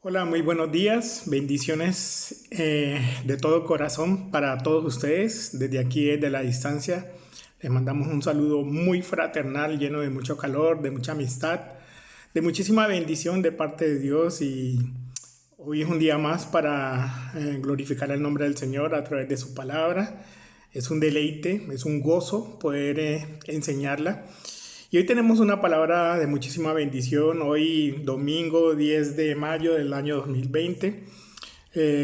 Hola, muy buenos días, bendiciones de todo corazón para todos ustedes. Desde aquí, desde la distancia, les mandamos un saludo muy fraternal, lleno de mucho calor, de mucha amistad, de muchísima bendición de parte de Dios. Y hoy es un día más para glorificar el nombre del Señor a través de su palabra. Es un deleite, es un gozo poder enseñarla. Y hoy tenemos una palabra de muchísima bendición, hoy domingo 10 de mayo del año 2020.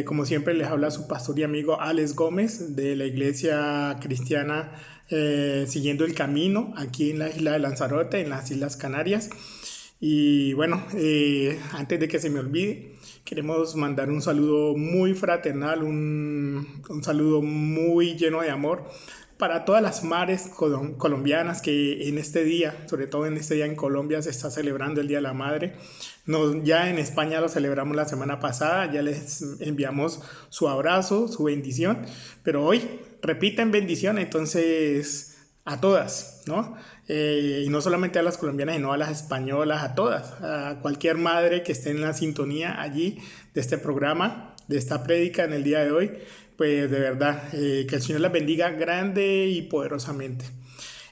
Como siempre les habla su pastor y amigo Alex Gómez de la iglesia cristiana Siguiendo el Camino, aquí en la isla de Lanzarote, en las Islas Canarias. Y bueno, antes de que se me olvide, queremos mandar un saludo muy fraternal, un saludo muy lleno de amor para todas las madres colombianas que en este día, sobre todo en este día en Colombia, se está celebrando el Día de la Madre. Ya en España lo celebramos la semana pasada, ya les enviamos su abrazo, su bendición, pero hoy repiten bendición, entonces a todas, ¿no? Y no solamente a las colombianas, sino a las españolas, a todas, a cualquier madre que esté en la sintonía allí de este programa, de esta prédica en el día de hoy, pues de verdad, que el Señor las bendiga grande y poderosamente.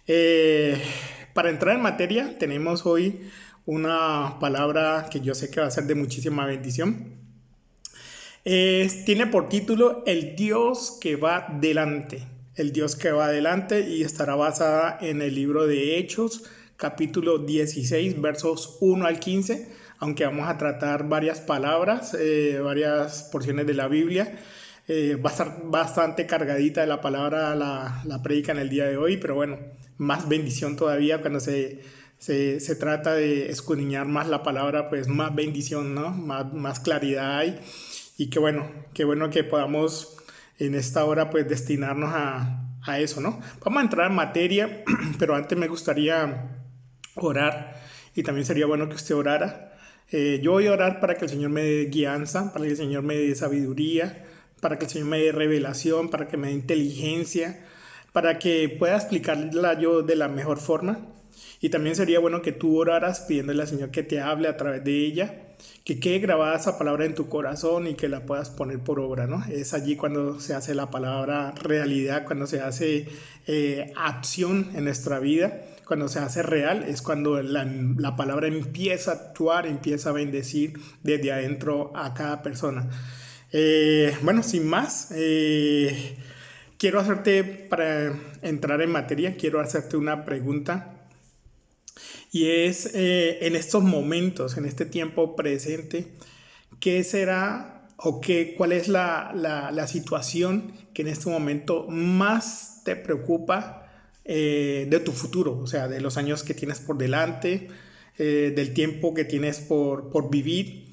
Eh, para entrar en materia, tenemos hoy una palabra que yo sé que va a ser de muchísima bendición. Tiene por título El Dios que va delante. El Dios que va delante y estará basada en el libro de Hechos, capítulo 16, versos 1 al 15, aunque vamos a tratar varias palabras, varias porciones de la Biblia. Va a estar bastante cargadita de la palabra la prédica en el día de hoy, pero bueno, más bendición todavía cuando se trata de escudriñar más la palabra, pues más bendición, ¿no? Más claridad hay. Y qué bueno que podamos en esta hora pues destinarnos a eso, ¿no? Vamos a entrar en materia, pero antes me gustaría orar y también sería bueno que usted orara. Yo voy a orar para que el Señor me dé guianza, para que el Señor me dé sabiduría, para que el Señor me dé revelación, para que me dé inteligencia, para que pueda explicarla yo de la mejor forma. Y también sería bueno que tú oraras pidiéndole al Señor que te hable a través de ella, que quede grabada esa palabra en tu corazón y que la puedas poner por obra, ¿no? Es allí cuando se hace la palabra realidad, cuando se hace acción en nuestra vida, cuando se hace real, es cuando la palabra empieza a actuar, empieza a bendecir desde adentro a cada persona. Bueno, sin más, quiero hacerte, para entrar en materia, quiero hacerte una pregunta. Y es en estos momentos, en este tiempo presente, ¿qué será o cuál es la situación que en este momento más te preocupa de tu futuro? O sea, de los años que tienes por delante, del tiempo que tienes por vivir.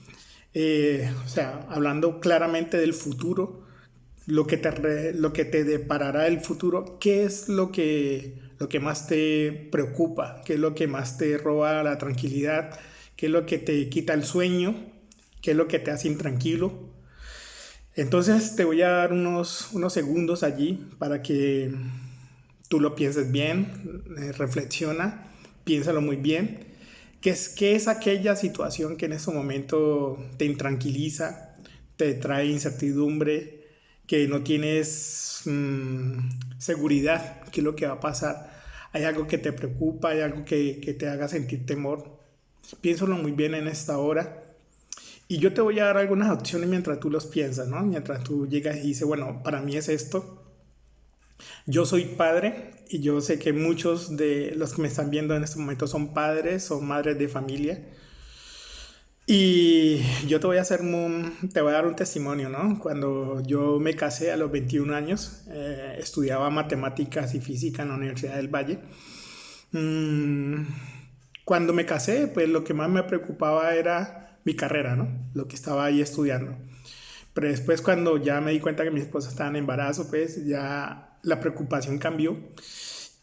O sea, hablando claramente del futuro, lo que te deparará el futuro, ¿qué es lo que más te preocupa? ¿Qué es lo que más te roba la tranquilidad? ¿Qué es lo que te quita el sueño? ¿Qué es lo que te hace intranquilo? Entonces te voy a dar unos segundos allí para que tú lo pienses bien, reflexiona, piénsalo muy bien. Qué es aquella situación que en este momento te intranquiliza, te trae incertidumbre, que no tienes seguridad? ¿Qué es lo que va a pasar? ¿Hay algo que te preocupa? ¿Hay algo que te haga sentir temor? Piénsalo muy bien en esta hora. Y yo te voy a dar algunas opciones mientras tú los piensas, ¿no? Mientras tú llegas y dices, bueno, para mí es esto. Yo soy padre y yo sé que muchos de los que me están viendo en este momento son padres o madres de familia. Y yo te voy a te voy a dar un testimonio, ¿no? Cuando yo me casé a los 21 años, estudiaba matemáticas y física en la Universidad del Valle. Mm, Cuando me casé, pues lo que más me preocupaba era mi carrera, ¿no? Lo que estaba ahí estudiando. Pero después cuando ya me di cuenta que mi esposa estaba en embarazo, pues ya la preocupación cambió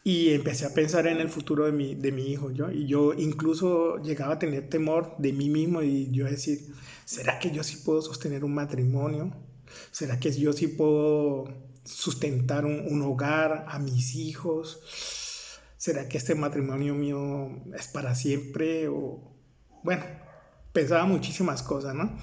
y empecé a pensar en el futuro de mi hijo, ¿yo? Y yo incluso llegaba a tener temor de mí mismo y yo decir, ¿será que yo sí puedo sostener un matrimonio? ¿Será que yo sí puedo sustentar un hogar a mis hijos? ¿Será que este matrimonio mío es para siempre? O bueno, pensaba muchísimas cosas, ¿no?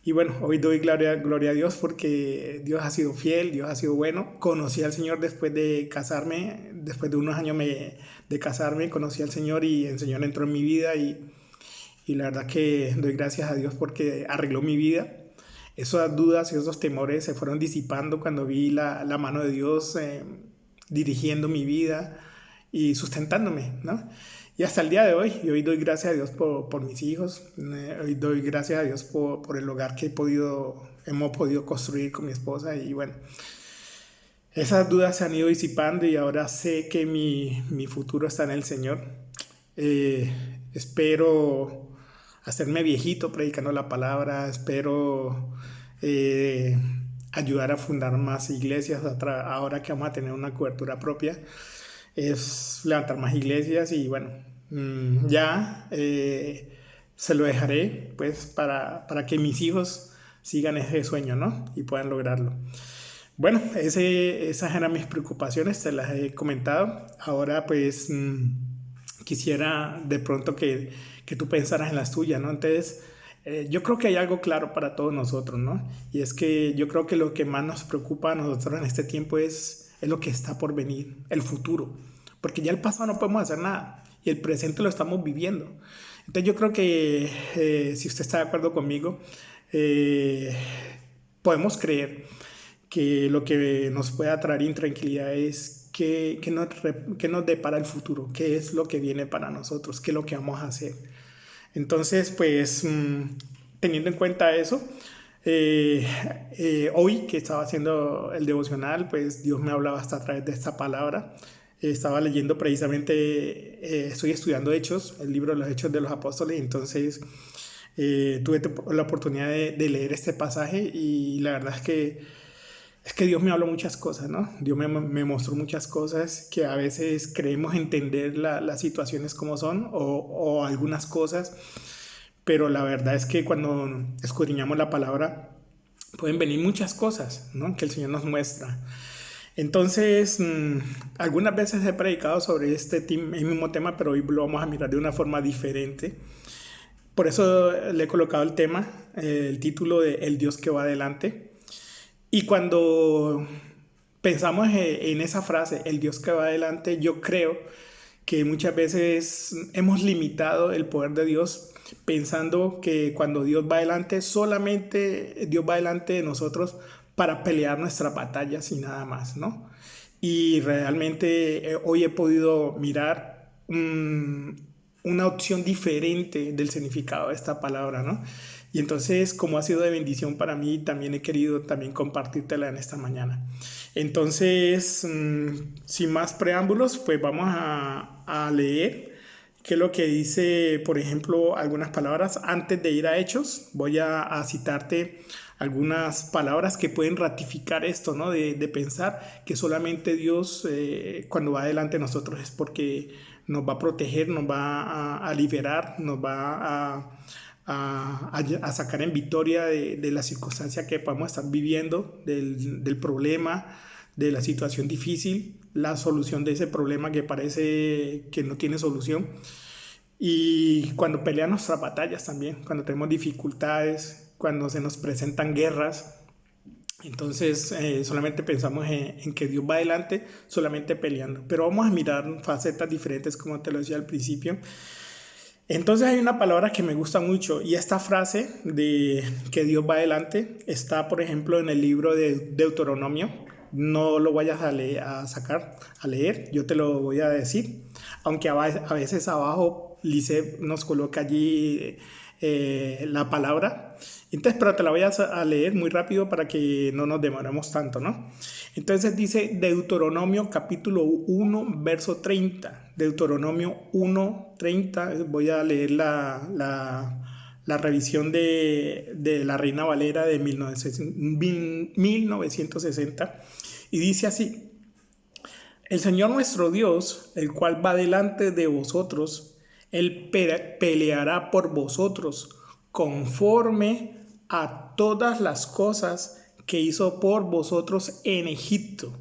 Y bueno, hoy doy gloria a Dios porque Dios ha sido fiel, Dios ha sido bueno. Conocí al Señor después de casarme, después de unos años de casarme, conocí al Señor y el Señor entró en mi vida y la verdad que doy gracias a Dios porque arregló mi vida. Esas dudas y esos temores se fueron disipando cuando vi la mano de Dios dirigiendo mi vida y sustentándome, ¿no? Y hasta el día de hoy, y hoy doy gracias a Dios por mis hijos, hoy doy gracias a Dios por el hogar que hemos podido construir con mi esposa y bueno, esas dudas se han ido disipando y ahora sé que mi futuro está en el Señor. Eh, espero hacerme viejito predicando la palabra, espero eh, ayudar a fundar más iglesias ahora que vamos a tener una cobertura propia, es levantar más iglesias y bueno, ya se lo dejaré pues para que mis hijos sigan ese sueño, ¿no? Y puedan lograrlo. Bueno, esas eran mis preocupaciones, te las he comentado. Ahora pues quisiera de pronto que tú pensaras en las tuyas, ¿no? Entonces, yo creo que hay algo claro para todos nosotros, ¿no? Y es que yo creo que lo que más nos preocupa a nosotros en este tiempo es lo que está por venir, el futuro. Porque ya el pasado no podemos hacer nada y el presente lo estamos viviendo. Entonces yo creo que si usted está de acuerdo conmigo, eh, podemos creer que lo que nos puede traer intranquilidad es que nos depara el futuro, qué es lo que viene para nosotros, qué es lo que vamos a hacer. Entonces, pues, teniendo en cuenta eso, hoy que estaba haciendo el devocional, pues Dios me hablaba hasta a través de esta palabra. Estaba leyendo precisamente, estoy estudiando Hechos, el libro de los Hechos de los Apóstoles, entonces tuve la oportunidad de leer este pasaje y la verdad es que Dios me habló muchas cosas, ¿no? Dios me mostró muchas cosas que a veces creemos entender las situaciones como son o algunas cosas, pero la verdad es que cuando escudriñamos la palabra pueden venir muchas cosas, ¿no? Que el Señor nos muestra. Entonces, algunas veces he predicado sobre este mismo tema, pero hoy lo vamos a mirar de una forma diferente. Por eso le he colocado el tema, el título de El Dios que va adelante. Y cuando pensamos en esa frase, el Dios que va adelante, yo creo que muchas veces hemos limitado el poder de Dios pensando que cuando Dios va adelante, solamente Dios va adelante de nosotros para pelear nuestras batallas y nada más, ¿no? Y realmente hoy he podido mirar una opción diferente del significado de esta palabra, ¿no? Y entonces, como ha sido de bendición para mí, también he querido también compartírtela en esta mañana. Entonces, sin más preámbulos, pues vamos a leer qué es lo que dice, por ejemplo, algunas palabras. Antes de ir a Hechos, voy a citarte algunas palabras que pueden ratificar esto, ¿no? De pensar que solamente Dios, cuando va adelante de nosotros, es porque nos va a proteger, nos va a liberar, nos va a sacar en victoria de la circunstancia que podemos estar viviendo, del problema, de la situación difícil, la solución de ese problema que parece que no tiene solución. Y cuando pelean nuestras batallas también, cuando tenemos dificultades, cuando se nos presentan guerras, entonces solamente pensamos en que Dios va adelante solamente peleando. Pero vamos a mirar facetas diferentes, como te lo decía al principio. Entonces hay una palabra que me gusta mucho y esta frase de que Dios va adelante está, por ejemplo, en el libro de Deuteronomio. No lo vayas a leer, yo te lo voy a decir, aunque a veces abajo Lice nos coloca allí la palabra. Entonces, pero te la voy a leer muy rápido para que no nos demoremos tanto, ¿no? Entonces dice Deuteronomio capítulo 1, verso 30. Deuteronomio 1, 30. Voy a leer la revisión de la Reina Valera de 1960. Y dice así: el Señor nuestro Dios, el cual va delante de vosotros, Él peleará por vosotros conforme a todas las cosas que hizo por vosotros en Egipto,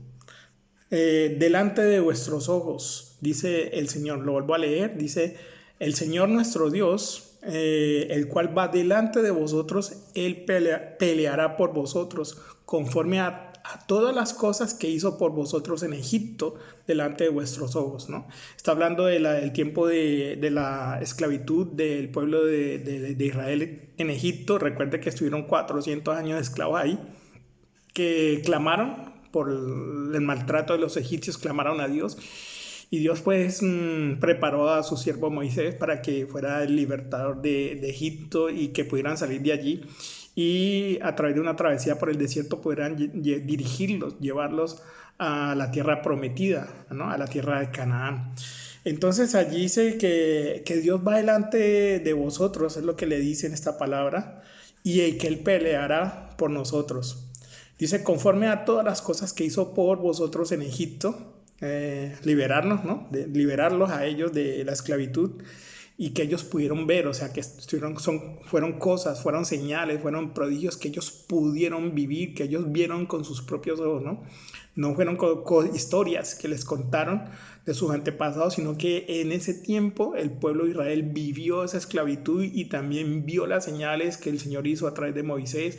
delante de vuestros ojos, dice el Señor. Lo vuelvo a leer, dice: el Señor nuestro Dios, el cual va delante de vosotros, Él peleará por vosotros, conforme a todas las cosas que hizo por vosotros en Egipto, delante de vuestros ojos, ¿no? Está hablando del tiempo de la esclavitud del pueblo de Israel en Egipto. Recuerde que estuvieron 400 años esclavos ahí, que clamaron por el maltrato de los egipcios, clamaron a Dios. Y Dios pues preparó a su siervo Moisés para que fuera el libertador de Egipto y que pudieran salir de allí. Y a través de una travesía por el desierto pudieran dirigirlos, llevarlos a la tierra prometida, ¿no? A la tierra de Canaán. Entonces allí dice que Dios va delante de vosotros, es lo que le dice en esta palabra, y que Él peleará por nosotros. Dice, conforme a todas las cosas que hizo por vosotros en Egipto, liberarnos, ¿no? Liberarlos a ellos de la esclavitud y que ellos pudieron ver, o sea, que fueron cosas, fueron señales, fueron prodigios que ellos pudieron vivir, que ellos vieron con sus propios ojos, ¿no? No fueron historias que les contaron de sus antepasados, sino que en ese tiempo el pueblo de Israel vivió esa esclavitud y también vio las señales que el Señor hizo a través de Moisés,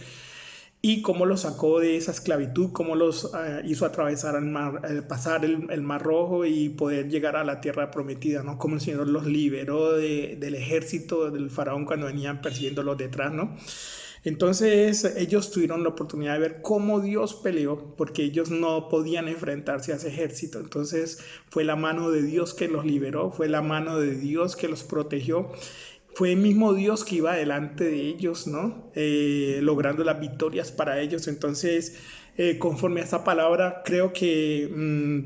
y cómo los sacó de esa esclavitud, cómo los hizo atravesar el mar, pasar el mar rojo y poder llegar a la tierra prometida, ¿no? Cómo el Señor los liberó del ejército del faraón cuando venían persiguiéndolos detrás, ¿no? Entonces ellos tuvieron la oportunidad de ver cómo Dios peleó, porque ellos no podían enfrentarse a ese ejército. Entonces fue la mano de Dios que los liberó, fue la mano de Dios que los protegió. Fue el mismo Dios que iba delante de ellos, ¿no? Logrando las victorias para ellos. Entonces, conforme a esta palabra, creo que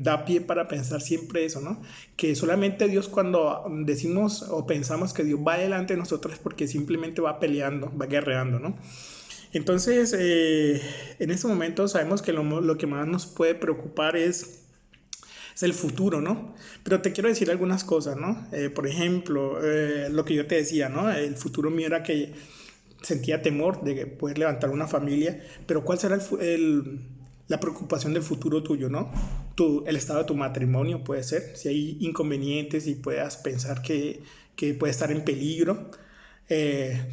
da pie para pensar siempre eso, ¿no? Que solamente Dios, cuando decimos o pensamos que Dios va delante de nosotros, es porque simplemente va peleando, va guerreando, ¿no? Entonces, en este momento sabemos que lo que más nos puede preocupar es el futuro, ¿no? Pero te quiero decir algunas cosas, ¿no? Por ejemplo, lo que yo te decía, ¿no? El futuro mío era que sentía temor de poder levantar una familia, pero ¿cuál será la preocupación del futuro tuyo, ¿no? El estado de tu matrimonio puede ser, si hay inconvenientes y puedas pensar que puede estar en peligro,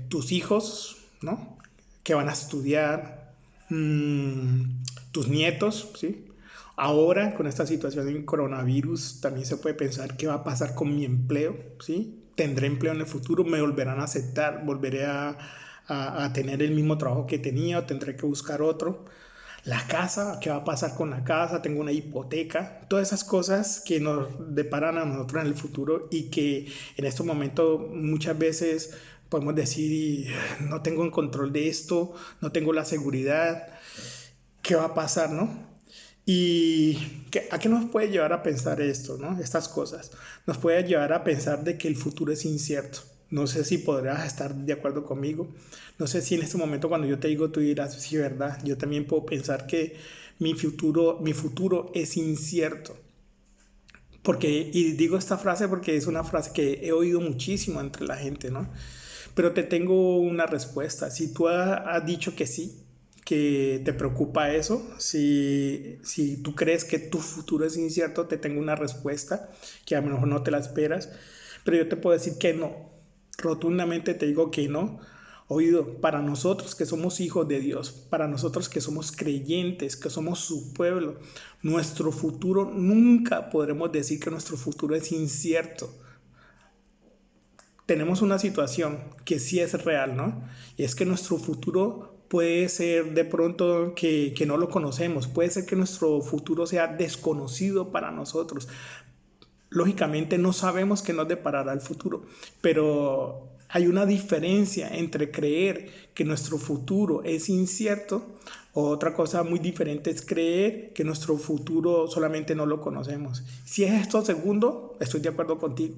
tus hijos, ¿no? Que van a estudiar, tus nietos, ¿sí? Ahora, con esta situación del coronavirus, también se puede pensar qué va a pasar con mi empleo, ¿sí? ¿Tendré empleo en el futuro? ¿Me volverán a aceptar? ¿Volveré a tener el mismo trabajo que tenía o tendré que buscar otro? La casa, ¿qué va a pasar con la casa? ¿Tengo una hipoteca? Todas esas cosas que nos deparan a nosotros en el futuro y que en estos momentos muchas veces podemos decir, no tengo el control de esto, no tengo la seguridad, ¿qué va a pasar, no? ¿Y a qué nos puede llevar a pensar esto, ¿no? Estas cosas. Nos puede llevar a pensar de que el futuro es incierto. No sé si podrás estar de acuerdo conmigo. No sé si en este momento cuando yo te digo tú dirás, sí, verdad. Yo también puedo pensar que mi futuro es incierto. Y digo esta frase porque es una frase que he oído muchísimo entre la gente, ¿no? Pero te tengo una respuesta. Si tú has dicho que sí, que te preocupa eso, si tú crees que tu futuro es incierto, te tengo una respuesta que a lo mejor no te la esperas, pero yo te puedo decir que no, rotundamente te digo que no. Oído, para nosotros que somos hijos de Dios, para nosotros que somos creyentes, que somos su pueblo, nuestro futuro, nunca podremos decir que nuestro futuro es incierto. Tenemos una situación que sí es real, ¿no? Y es que nuestro futuro puede ser de pronto que no lo conocemos, puede ser que nuestro futuro sea desconocido para nosotros. Lógicamente no sabemos qué nos deparará el futuro, pero hay una diferencia entre creer que nuestro futuro es incierto o otra cosa muy diferente es creer que nuestro futuro solamente no lo conocemos. Si es esto segundo, estoy de acuerdo contigo,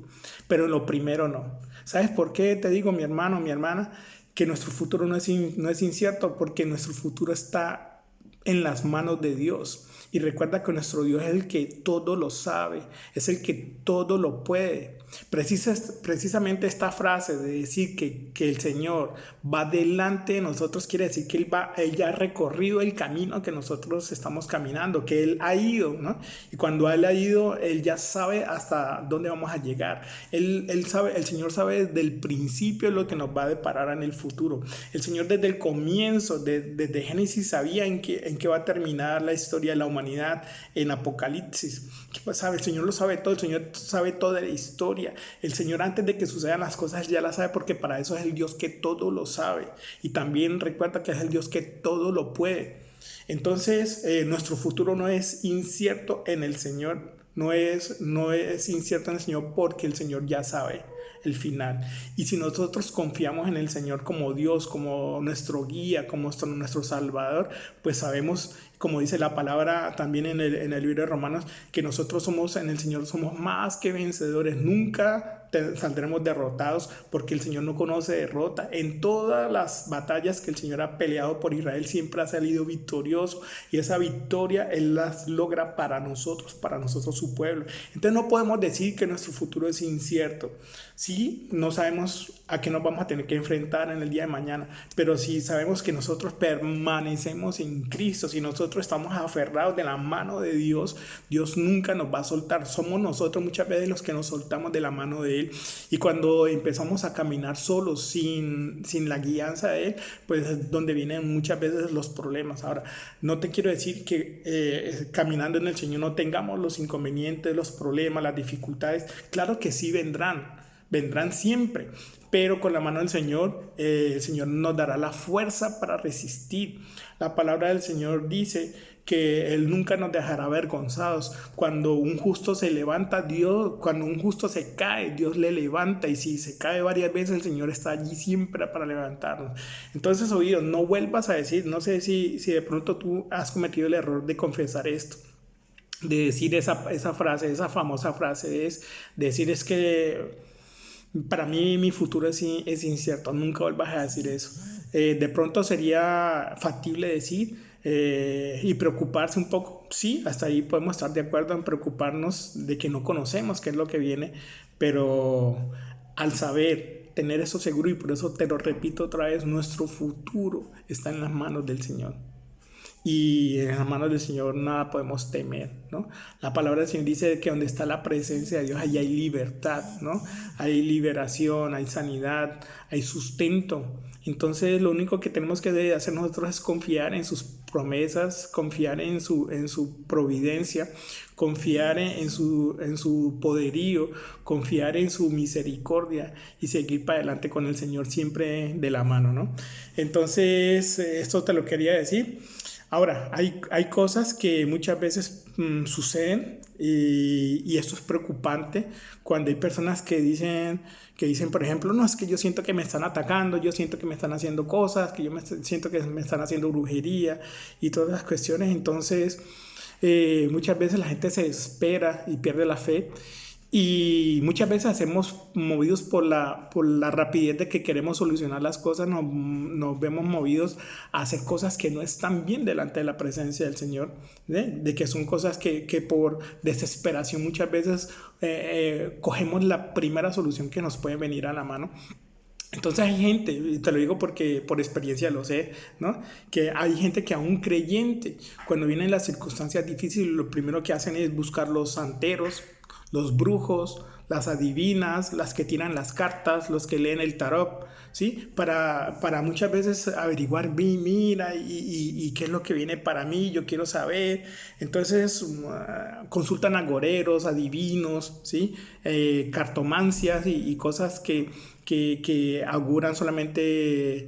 pero en lo primero no. ¿Sabes por qué te digo, mi hermano, mi hermana, que nuestro futuro no es incierto? Porque nuestro futuro está en las manos de Dios. Y recuerda que nuestro Dios es el que todo lo sabe, es el que todo lo puede. Precisamente esta frase de decir que el Señor va delante de nosotros quiere decir que Él ya ha recorrido el camino que nosotros estamos caminando, que Él ha ido, ¿no? Y cuando Él ha ido, Él ya sabe hasta dónde vamos a llegar. Él sabe, el Señor sabe desde el principio lo que nos va a deparar en el futuro. El Señor desde el comienzo, desde Génesis, sabía en qué va a terminar la historia de la humanidad, en Apocalipsis. Pues sabe, el Señor lo sabe todo, el Señor sabe toda la historia. El Señor, antes de que sucedan las cosas, ya las sabe, porque para eso es el Dios que todo lo sabe. Y también recuerda que es el Dios que todo lo puede. Entonces, nuestro futuro no es incierto en el Señor, no es incierto en el Señor, porque el Señor ya sabe el final. Y si nosotros confiamos en el Señor como Dios, como nuestro guía, como nuestro Salvador, pues sabemos, como dice la palabra también en el libro de Romanos, que nosotros en el Señor somos más que vencedores. Nunca saldremos derrotados, porque el Señor no conoce derrota. En todas las batallas que el Señor ha peleado por Israel, siempre ha salido victorioso, y esa victoria Él las logra para nosotros su pueblo. Entonces no podemos decir que nuestro futuro es incierto. Sí, no sabemos a qué nos vamos a tener que enfrentar en el día de mañana, pero si sabemos que nosotros permanecemos en Cristo, si nosotros estamos aferrados de la mano de Dios, Dios nunca nos va a soltar. Somos nosotros muchas veces los que nos soltamos de la mano de Él, y cuando empezamos a caminar solos, sin la guianza de Él, pues es donde vienen muchas veces los problemas. Ahora, no te quiero decir que caminando en el Señor no tengamos los inconvenientes, los problemas, las dificultades. Claro que sí vendrán siempre, pero con la mano del Señor, el Señor nos dará la fuerza para resistir. La palabra del Señor dice que Él nunca nos dejará avergonzados. Cuando un justo se levanta, cuando un justo se cae, Dios le levanta, y si se cae varias veces, el Señor está allí siempre para levantarnos. Entonces, oídos, no vuelvas a decir, no sé si de pronto tú has cometido el error de confesar esto, de decir esa frase, esa famosa frase, es que para mí mi futuro es incierto. Nunca vuelvas a decir eso. De pronto sería factible decir y preocuparse un poco. Sí, hasta ahí podemos estar de acuerdo en preocuparnos de que no conocemos qué es lo que viene, pero al saber, tener eso seguro, y por eso te lo repito otra vez, nuestro futuro está en las manos del Señor. Y en las manos del Señor nada podemos temer, ¿no? La palabra del Señor dice que donde está la presencia de Dios, allí hay libertad, ¿no? Hay liberación, hay sanidad, hay sustento. Entonces lo único que tenemos que hacer nosotros es confiar en sus promesas, confiar en su providencia, confiar en su poderío, confiar en su misericordia, y seguir para adelante con el Señor siempre de la mano, ¿no? Entonces esto te lo quería decir. Ahora, hay cosas que muchas veces suceden, y esto es preocupante cuando hay personas que dicen, por ejemplo, no, es que yo siento que me están atacando, yo siento que me están haciendo cosas, que siento que me están haciendo brujería y todas las cuestiones. Entonces, muchas veces la gente se desespera y pierde la fe. Y muchas veces hacemos, movidos por la rapidez de que queremos solucionar las cosas, nos vemos movidos a hacer cosas que no están bien delante de la presencia del Señor, de que son cosas que por desesperación muchas veces cogemos la primera solución que nos puede venir a la mano. Entonces hay gente, y te lo digo porque por experiencia lo sé, ¿no? Que hay gente que aún creyente, cuando vienen las circunstancias difíciles, lo primero que hacen es buscar los santeros, los brujos, las adivinas, las que tiran las cartas, los que leen el tarot, ¿sí? Para muchas veces averiguar, mira, y qué es lo que viene para mí, yo quiero saber. Entonces consultan agoreros, adivinos, ¿sí? Cartomancias y cosas que auguran solamente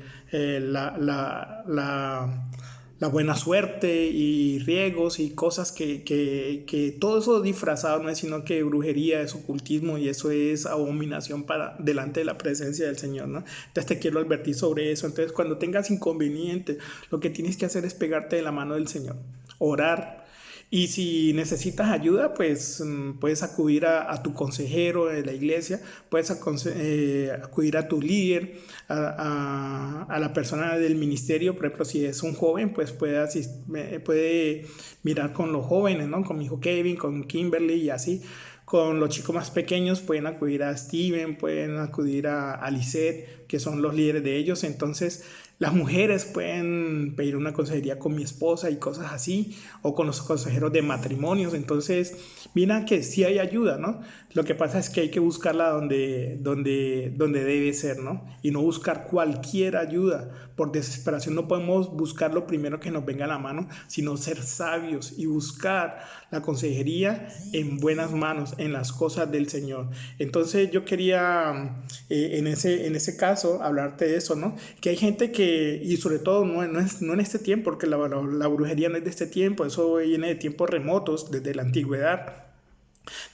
la buena suerte, y riegos y cosas que todo eso disfrazado no es sino que brujería, es ocultismo, y eso es abominación para delante de la presencia del Señor, ¿no? Entonces te quiero advertir sobre eso. Entonces, cuando tengas inconvenientes, lo que tienes que hacer es pegarte de la mano del Señor, orar. Y si necesitas ayuda, pues puedes acudir a tu consejero de la iglesia, puedes acudir a tu líder, a la persona del ministerio. Por ejemplo, si es un joven, pues puede mirar con los jóvenes, ¿no? Con mi hijo Kevin, con Kimberly y así, Con los chicos más pequeños pueden acudir a Steven, pueden acudir a Lisette, que son los líderes de ellos. Entonces, las mujeres pueden pedir una consejería con mi esposa y cosas así, o con los consejeros de matrimonios. Entonces, mira que sí hay ayuda, ¿no? Lo que pasa es que hay que buscarla donde debe ser, ¿no? Y no buscar cualquier ayuda. Por desesperación no podemos buscar lo primero que nos venga a la mano, sino ser sabios y buscar la consejería en buenas manos, en las cosas del Señor. Entonces yo quería en ese caso hablarte de eso, ¿no? Que hay gente que, y sobre todo no en este tiempo, porque la brujería no es de este tiempo, eso viene de tiempos remotos, desde la antigüedad.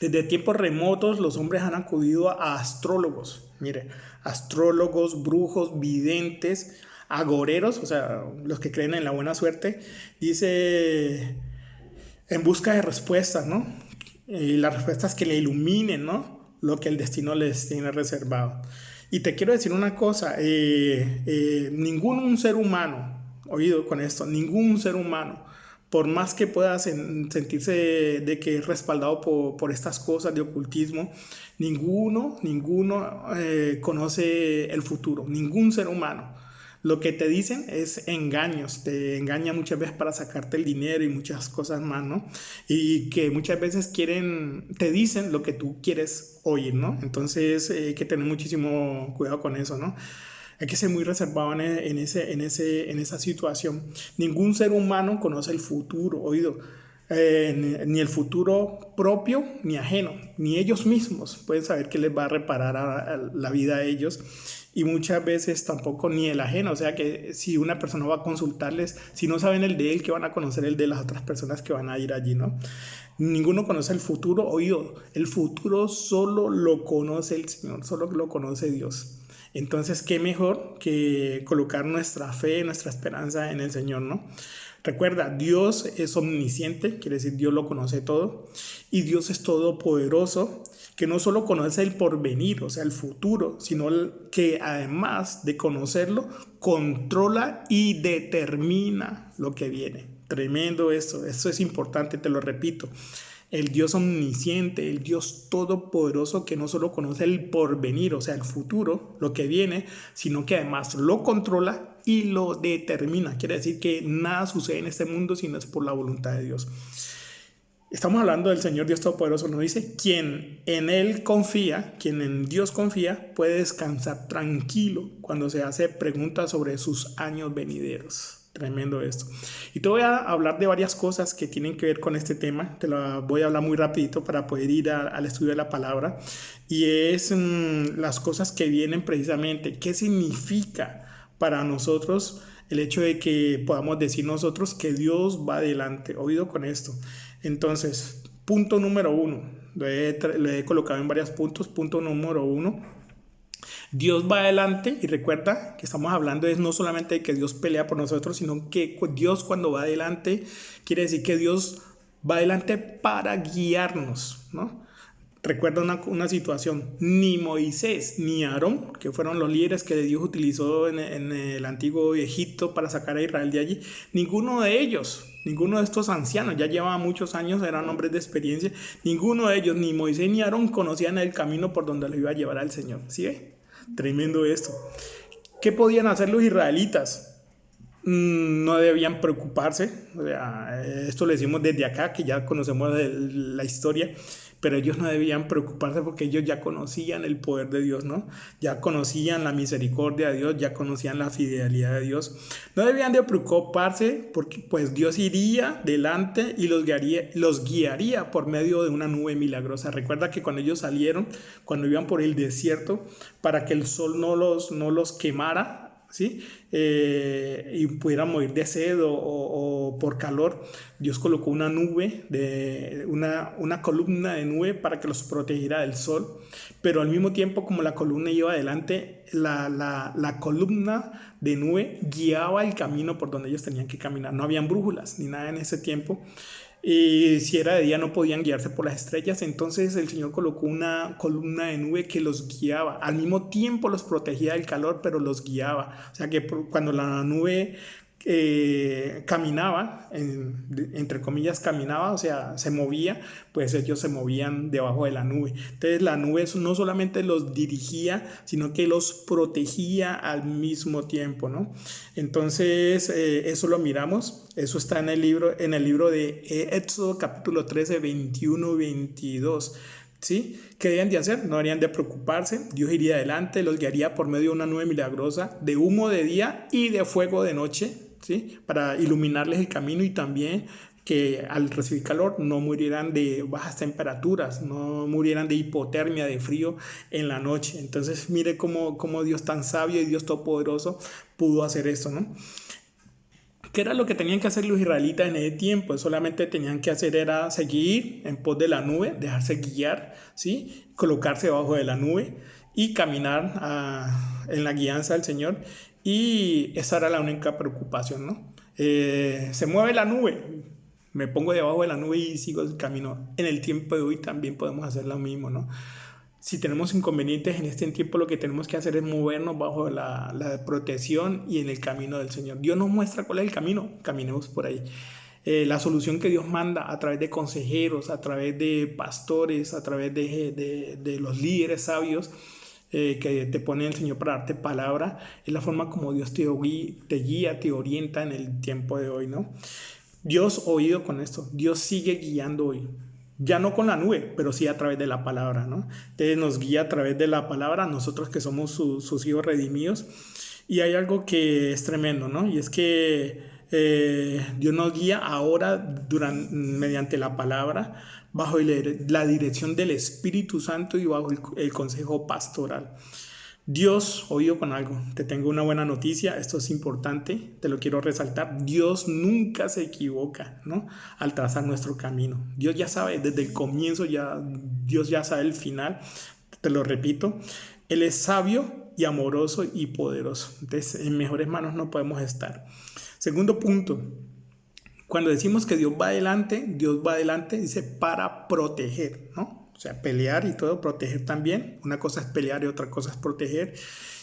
Desde tiempos remotos los hombres han acudido a astrólogos, mire, astrólogos, brujos, videntes, agoreros, o sea, los que creen en la buena suerte, dice, en busca de respuestas, ¿no? Y las respuestas que le iluminen, ¿no? Lo que el destino les tiene reservado. Y te quiero decir una cosa, ningún ser humano, oído con esto, ningún ser humano, por más que pueda sentirse de que es respaldado por estas cosas de ocultismo, ninguno conoce el futuro, ningún ser humano. Lo que te dicen es engaños, te engañan muchas veces para sacarte el dinero y muchas cosas más, ¿no? Y que muchas veces te dicen lo que tú quieres oír, ¿no? Entonces hay que tener muchísimo cuidado con eso, ¿no? Hay que ser muy reservado en esa situación. Ningún ser humano conoce el futuro, oído. Ni el futuro propio ni ajeno, ni ellos mismos pueden saber qué les va a reparar a la vida a ellos, y muchas veces tampoco ni el ajeno. O sea que si una persona va a consultarles, si no saben el de él, que van a conocer el de las otras personas que van a ir allí, ¿no? Ninguno conoce el futuro, oído, el futuro solo lo conoce el Señor, solo lo conoce Dios. Entonces, qué mejor que colocar nuestra fe, nuestra esperanza en el Señor, ¿no? Recuerda, Dios es omnisciente, quiere decir Dios lo conoce todo, y Dios es todopoderoso, que no solo conoce el porvenir, o sea, el futuro, sino que además de conocerlo, controla y determina lo que viene. Tremendo esto es importante, te lo repito. El Dios omnisciente, el Dios todopoderoso, que no solo conoce el porvenir, o sea, el futuro, lo que viene, sino que además lo controla y lo determina. Quiere decir que nada sucede en este mundo si no es por la voluntad de Dios. Estamos hablando del Señor Dios Todopoderoso. Nos dice, quien en Él confía, quien en Dios confía, puede descansar tranquilo cuando se hace preguntas sobre sus años venideros. Tremendo esto. Y te voy a hablar de varias cosas que tienen que ver con este tema. Te lo voy a hablar muy rapidito para poder ir al estudio de la palabra. Y es las cosas que vienen precisamente. ¿Qué significa para nosotros el hecho de que podamos decir nosotros que Dios va adelante? Oído con esto. Entonces, punto número 1. Lo he colocado en varios puntos. Punto número 1. Dios va adelante, y recuerda que estamos hablando es no solamente de que Dios pelea por nosotros, sino que Dios cuando va adelante quiere decir que Dios va adelante para guiarnos, ¿no? Recuerda una situación, ni Moisés ni Aarón, que fueron los líderes que Dios utilizó en el antiguo Egipto para sacar a Israel de allí, ninguno de ellos, ninguno de estos ancianos, ya llevaban muchos años, eran hombres de experiencia, ninguno de ellos, ni Moisés ni Aarón, conocían el camino por donde lo iba a llevar al Señor. ¿Sí ve? Tremendo esto. ¿Qué podían hacer los israelitas? No debían preocuparse. O sea, esto lo decimos desde acá, que ya conocemos la historia, pero ellos no debían preocuparse porque ellos ya conocían el poder de Dios, ¿no? Ya conocían la misericordia de Dios, ya conocían la fidelidad de Dios. No debían de preocuparse porque pues Dios iría delante y los guiaría por medio de una nube milagrosa. Recuerda que cuando ellos salieron, cuando iban por el desierto, para que el sol no los quemara, ¿sí? Y pudieran morir de sed o por calor, Dios colocó una nube, una columna de nube para que los protegiera del sol, pero al mismo tiempo, como la columna iba adelante, la columna de nube guiaba el camino por donde ellos tenían que caminar. No habían brújulas ni nada en ese tiempo. Y si era de día no podían guiarse por las estrellas, entonces el Señor colocó una columna de nube que los guiaba, al mismo tiempo los protegía del calor, pero los guiaba. O sea que cuando la nube caminaba, entre comillas caminaba, o sea, se movía, pues ellos se movían debajo de la nube. Entonces la nube no solamente los dirigía, sino que los protegía al mismo tiempo, ¿no? Entonces eso lo miramos, eso está en el libro de Éxodo capítulo 13, 21, 22. ¿Sí? ¿Qué debían de hacer? No deberían de preocuparse. Dios iría adelante, los guiaría por medio de una nube milagrosa, de humo de día y de fuego de noche, ¿sí? Para iluminarles el camino, y también que al recibir calor no murieran de bajas temperaturas, no murieran de hipotermia, de frío en la noche. Entonces mire cómo Dios tan sabio y Dios todopoderoso pudo hacer esto, ¿no? ¿Qué era lo que tenían que hacer los israelitas en ese tiempo? Solamente tenían que hacer era seguir en pos de la nube, dejarse guiar, ¿sí? Colocarse debajo de la nube y caminar en la guianza del Señor. Y esa era la única preocupación, ¿no? Se mueve la nube, me pongo debajo de la nube y sigo el camino. En el tiempo de hoy también podemos hacer lo mismo, ¿no? Si tenemos inconvenientes en este tiempo, lo que tenemos que hacer es movernos bajo la protección y en el camino del Señor. Dios nos muestra cuál es el camino, caminemos por ahí. La solución que Dios manda a través de consejeros, a través de pastores, a través de los líderes sabios que te pone el Señor para darte palabra, es la forma como Dios te guía, te orienta en el tiempo de hoy, ¿no? Dios, oído con esto, Dios sigue guiando hoy. Ya no con la nube, pero sí a través de la palabra, ¿no? Entonces nos guía a través de la palabra, nosotros que somos sus hijos redimidos. Y hay algo que es tremendo, ¿no? Y es que Dios nos guía ahora mediante la palabra, bajo la dirección del Espíritu Santo y bajo el consejo pastoral. Dios, oído con algo, te tengo una buena noticia, esto es importante, te lo quiero resaltar. Dios nunca se equivoca, ¿no? Al trazar nuestro camino. Dios ya sabe, desde el comienzo Dios ya sabe el final, te lo repito. Él es sabio y amoroso y poderoso. Entonces, en mejores manos no podemos estar. Segundo punto, cuando decimos que Dios va adelante, dice para proteger, ¿no? O sea, pelear y todo, proteger también. Una cosa es pelear y otra cosa es proteger.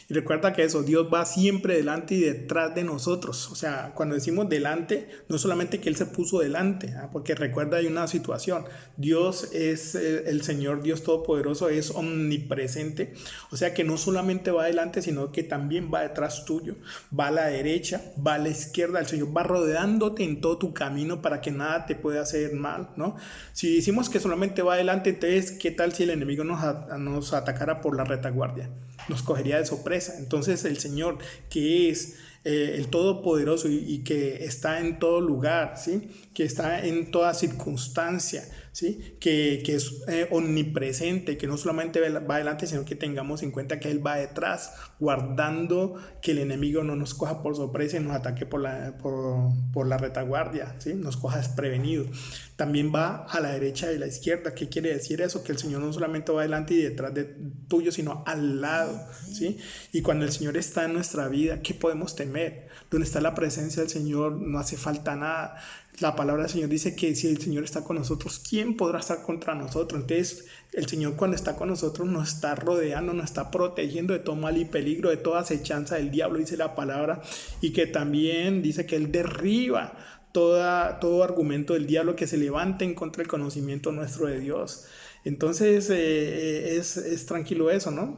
Y recuerda que eso, Dios va siempre delante y detrás de nosotros. O sea, cuando decimos delante, no solamente que Él se puso delante, porque recuerda, hay una situación. Dios es el Señor, Dios Todopoderoso, es omnipresente. O sea, que no solamente va adelante, sino que también va detrás tuyo. Va a la derecha, va a la izquierda. El Señor va rodeándote en todo tu camino para que nada te pueda hacer mal, ¿no? Si decimos que solamente va adelante, entonces, ¿qué tal si el enemigo nos atacara por la retaguardia? Nos cogería de sorpresa. Entonces el Señor, que es el Todopoderoso y que está en todo lugar, ¿sí? Que está en toda circunstancia, ¿sí? Que es omnipresente, que no solamente va adelante, sino que tengamos en cuenta que Él va detrás, guardando que el enemigo no nos coja por sorpresa y nos ataque por la retaguardia, ¿sí? Nos coja desprevenidos. También va a la derecha y a la izquierda. ¿Qué quiere decir eso? Que el Señor no solamente va adelante y detrás de tuyo, sino al lado, ¿sí? Y cuando el Señor está en nuestra vida, ¿qué podemos temer? Donde está la presencia del Señor no hace falta nada. La palabra del Señor dice que si el Señor está con nosotros, ¿quién podrá estar contra nosotros? Entonces, el Señor, cuando está con nosotros, nos está rodeando, nos está protegiendo de todo mal y peligro, de toda acechanza del diablo, dice la palabra. Y que también dice que Él derriba todo argumento del diablo que se levante en contra del conocimiento nuestro de Dios. Entonces es tranquilo eso, ¿no?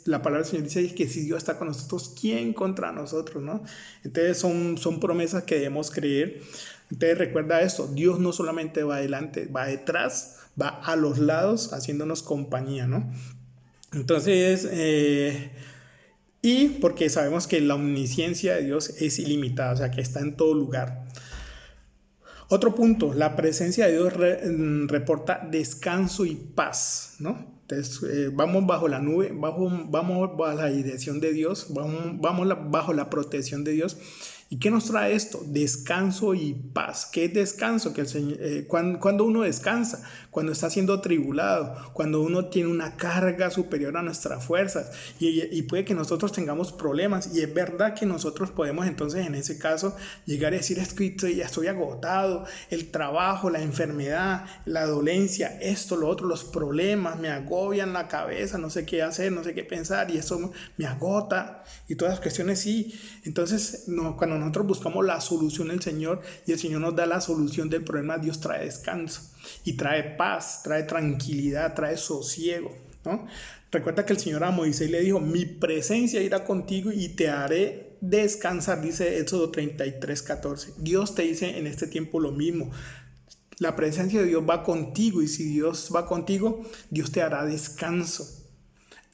La palabra del Señor dice que si Dios está con nosotros, ¿quién contra nosotros, no? Entonces son promesas que debemos creer. Entonces recuerda esto, Dios no solamente va adelante, va detrás, va a los lados haciéndonos compañía, ¿no? Entonces, y porque sabemos que la omnisciencia de Dios es ilimitada, o sea que está en todo lugar. Otro punto, la presencia de Dios reporta descanso y paz, ¿no? Entonces, vamos bajo la nube, vamos bajo la dirección de Dios, vamos bajo la protección de Dios. ¿Y qué nos trae esto? Descanso y paz. ¿Qué es descanso? Que el Señor, cuando uno descansa, cuando está siendo atribulado, cuando uno tiene una carga superior a nuestras fuerzas y puede que nosotros tengamos problemas, y es verdad que nosotros podemos entonces en ese caso llegar a decir, ya estoy agotado, el trabajo, la enfermedad, la dolencia, esto, lo otro, los problemas me agotan. agobian la cabeza, no sé qué hacer, no sé qué pensar, y eso me agota, y todas las cuestiones sí. Entonces, no, cuando nosotros buscamos la solución del Señor, y el Señor nos da la solución del problema, Dios trae descanso, y trae paz, trae tranquilidad, trae sosiego, ¿no? Recuerda que el Señor a Moisés le dijo, mi presencia irá contigo y te haré descansar, dice Éxodo 33:14. Dios te dice en este tiempo lo mismo. La presencia de Dios va contigo, y si Dios va contigo, Dios te hará descanso.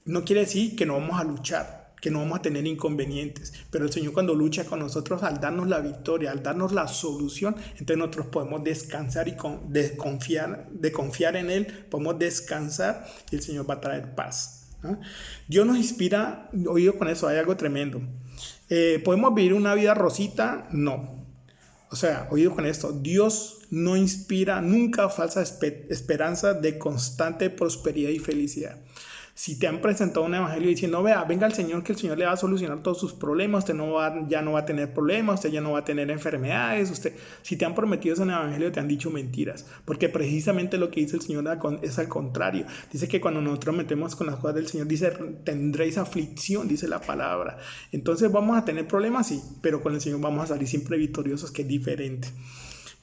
No quiere decir que no vamos a luchar, que no vamos a tener inconvenientes, pero el Señor, cuando lucha con nosotros, al darnos la victoria, al darnos la solución, entonces nosotros podemos descansar y de confiar en Él, podemos descansar, y el Señor va a traer paz, ¿no? Dios nos inspira. Oído con eso, hay algo tremendo. ¿Podemos vivir una vida rosita? No. O sea, oído con esto, Dios no inspira nunca falsa esperanza de constante prosperidad y felicidad. Si te han presentado un evangelio diciendo, vea, venga el Señor, que el Señor le va a solucionar todos sus problemas, usted ya no va a tener problemas, usted ya no va a tener enfermedades, si te han prometido eso en el evangelio, te han dicho mentiras, porque precisamente lo que dice el Señor es al contrario. Dice que cuando nosotros metemos con las cosas del Señor, dice, tendréis aflicción, dice la palabra. Entonces vamos a tener problemas, sí, pero con el Señor vamos a salir siempre victoriosos, que es diferente.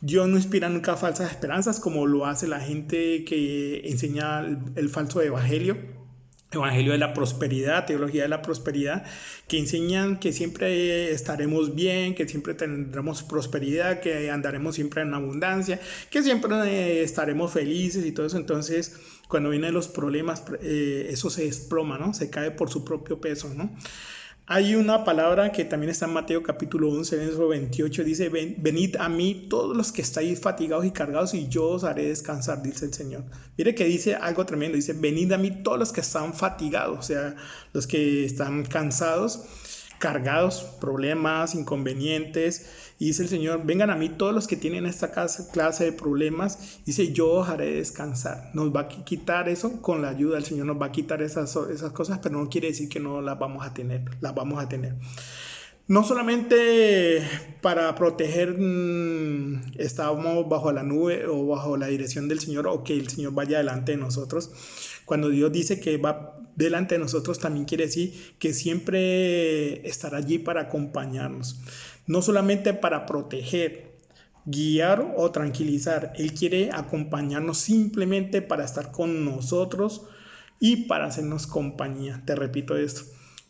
Dios no inspira nunca falsas esperanzas, como lo hace la gente que enseña el falso evangelio de la prosperidad, teología de la prosperidad, que enseñan que siempre estaremos bien, que siempre tendremos prosperidad, que andaremos siempre en abundancia, que siempre estaremos felices y todo eso. Entonces, cuando vienen los problemas, eso se desploma, ¿no? Se cae por su propio peso, ¿no? Hay una palabra que también está en Mateo capítulo 11, verso 28, dice, venid a mí todos los que estáis fatigados y cargados, y yo os haré descansar, dice el Señor. Mire que dice algo tremendo, dice, venid a mí todos los que están fatigados, o sea, los que están cansados, cargados, problemas, inconvenientes, y dice el Señor, vengan a mí todos los que tienen esta clase de problemas, dice, yo os haré descansar. Nos va a quitar eso con la ayuda del Señor, nos va a quitar esas cosas, pero no quiere decir que no las vamos a tener, las vamos a tener. No solamente para proteger, estamos bajo la nube o bajo la dirección del Señor, o que el Señor vaya delante de nosotros. Cuando Dios dice que va delante de nosotros, también quiere decir que siempre estará allí para acompañarnos. No solamente para proteger, guiar o tranquilizar. Él quiere acompañarnos simplemente para estar con nosotros y para hacernos compañía. Te repito esto.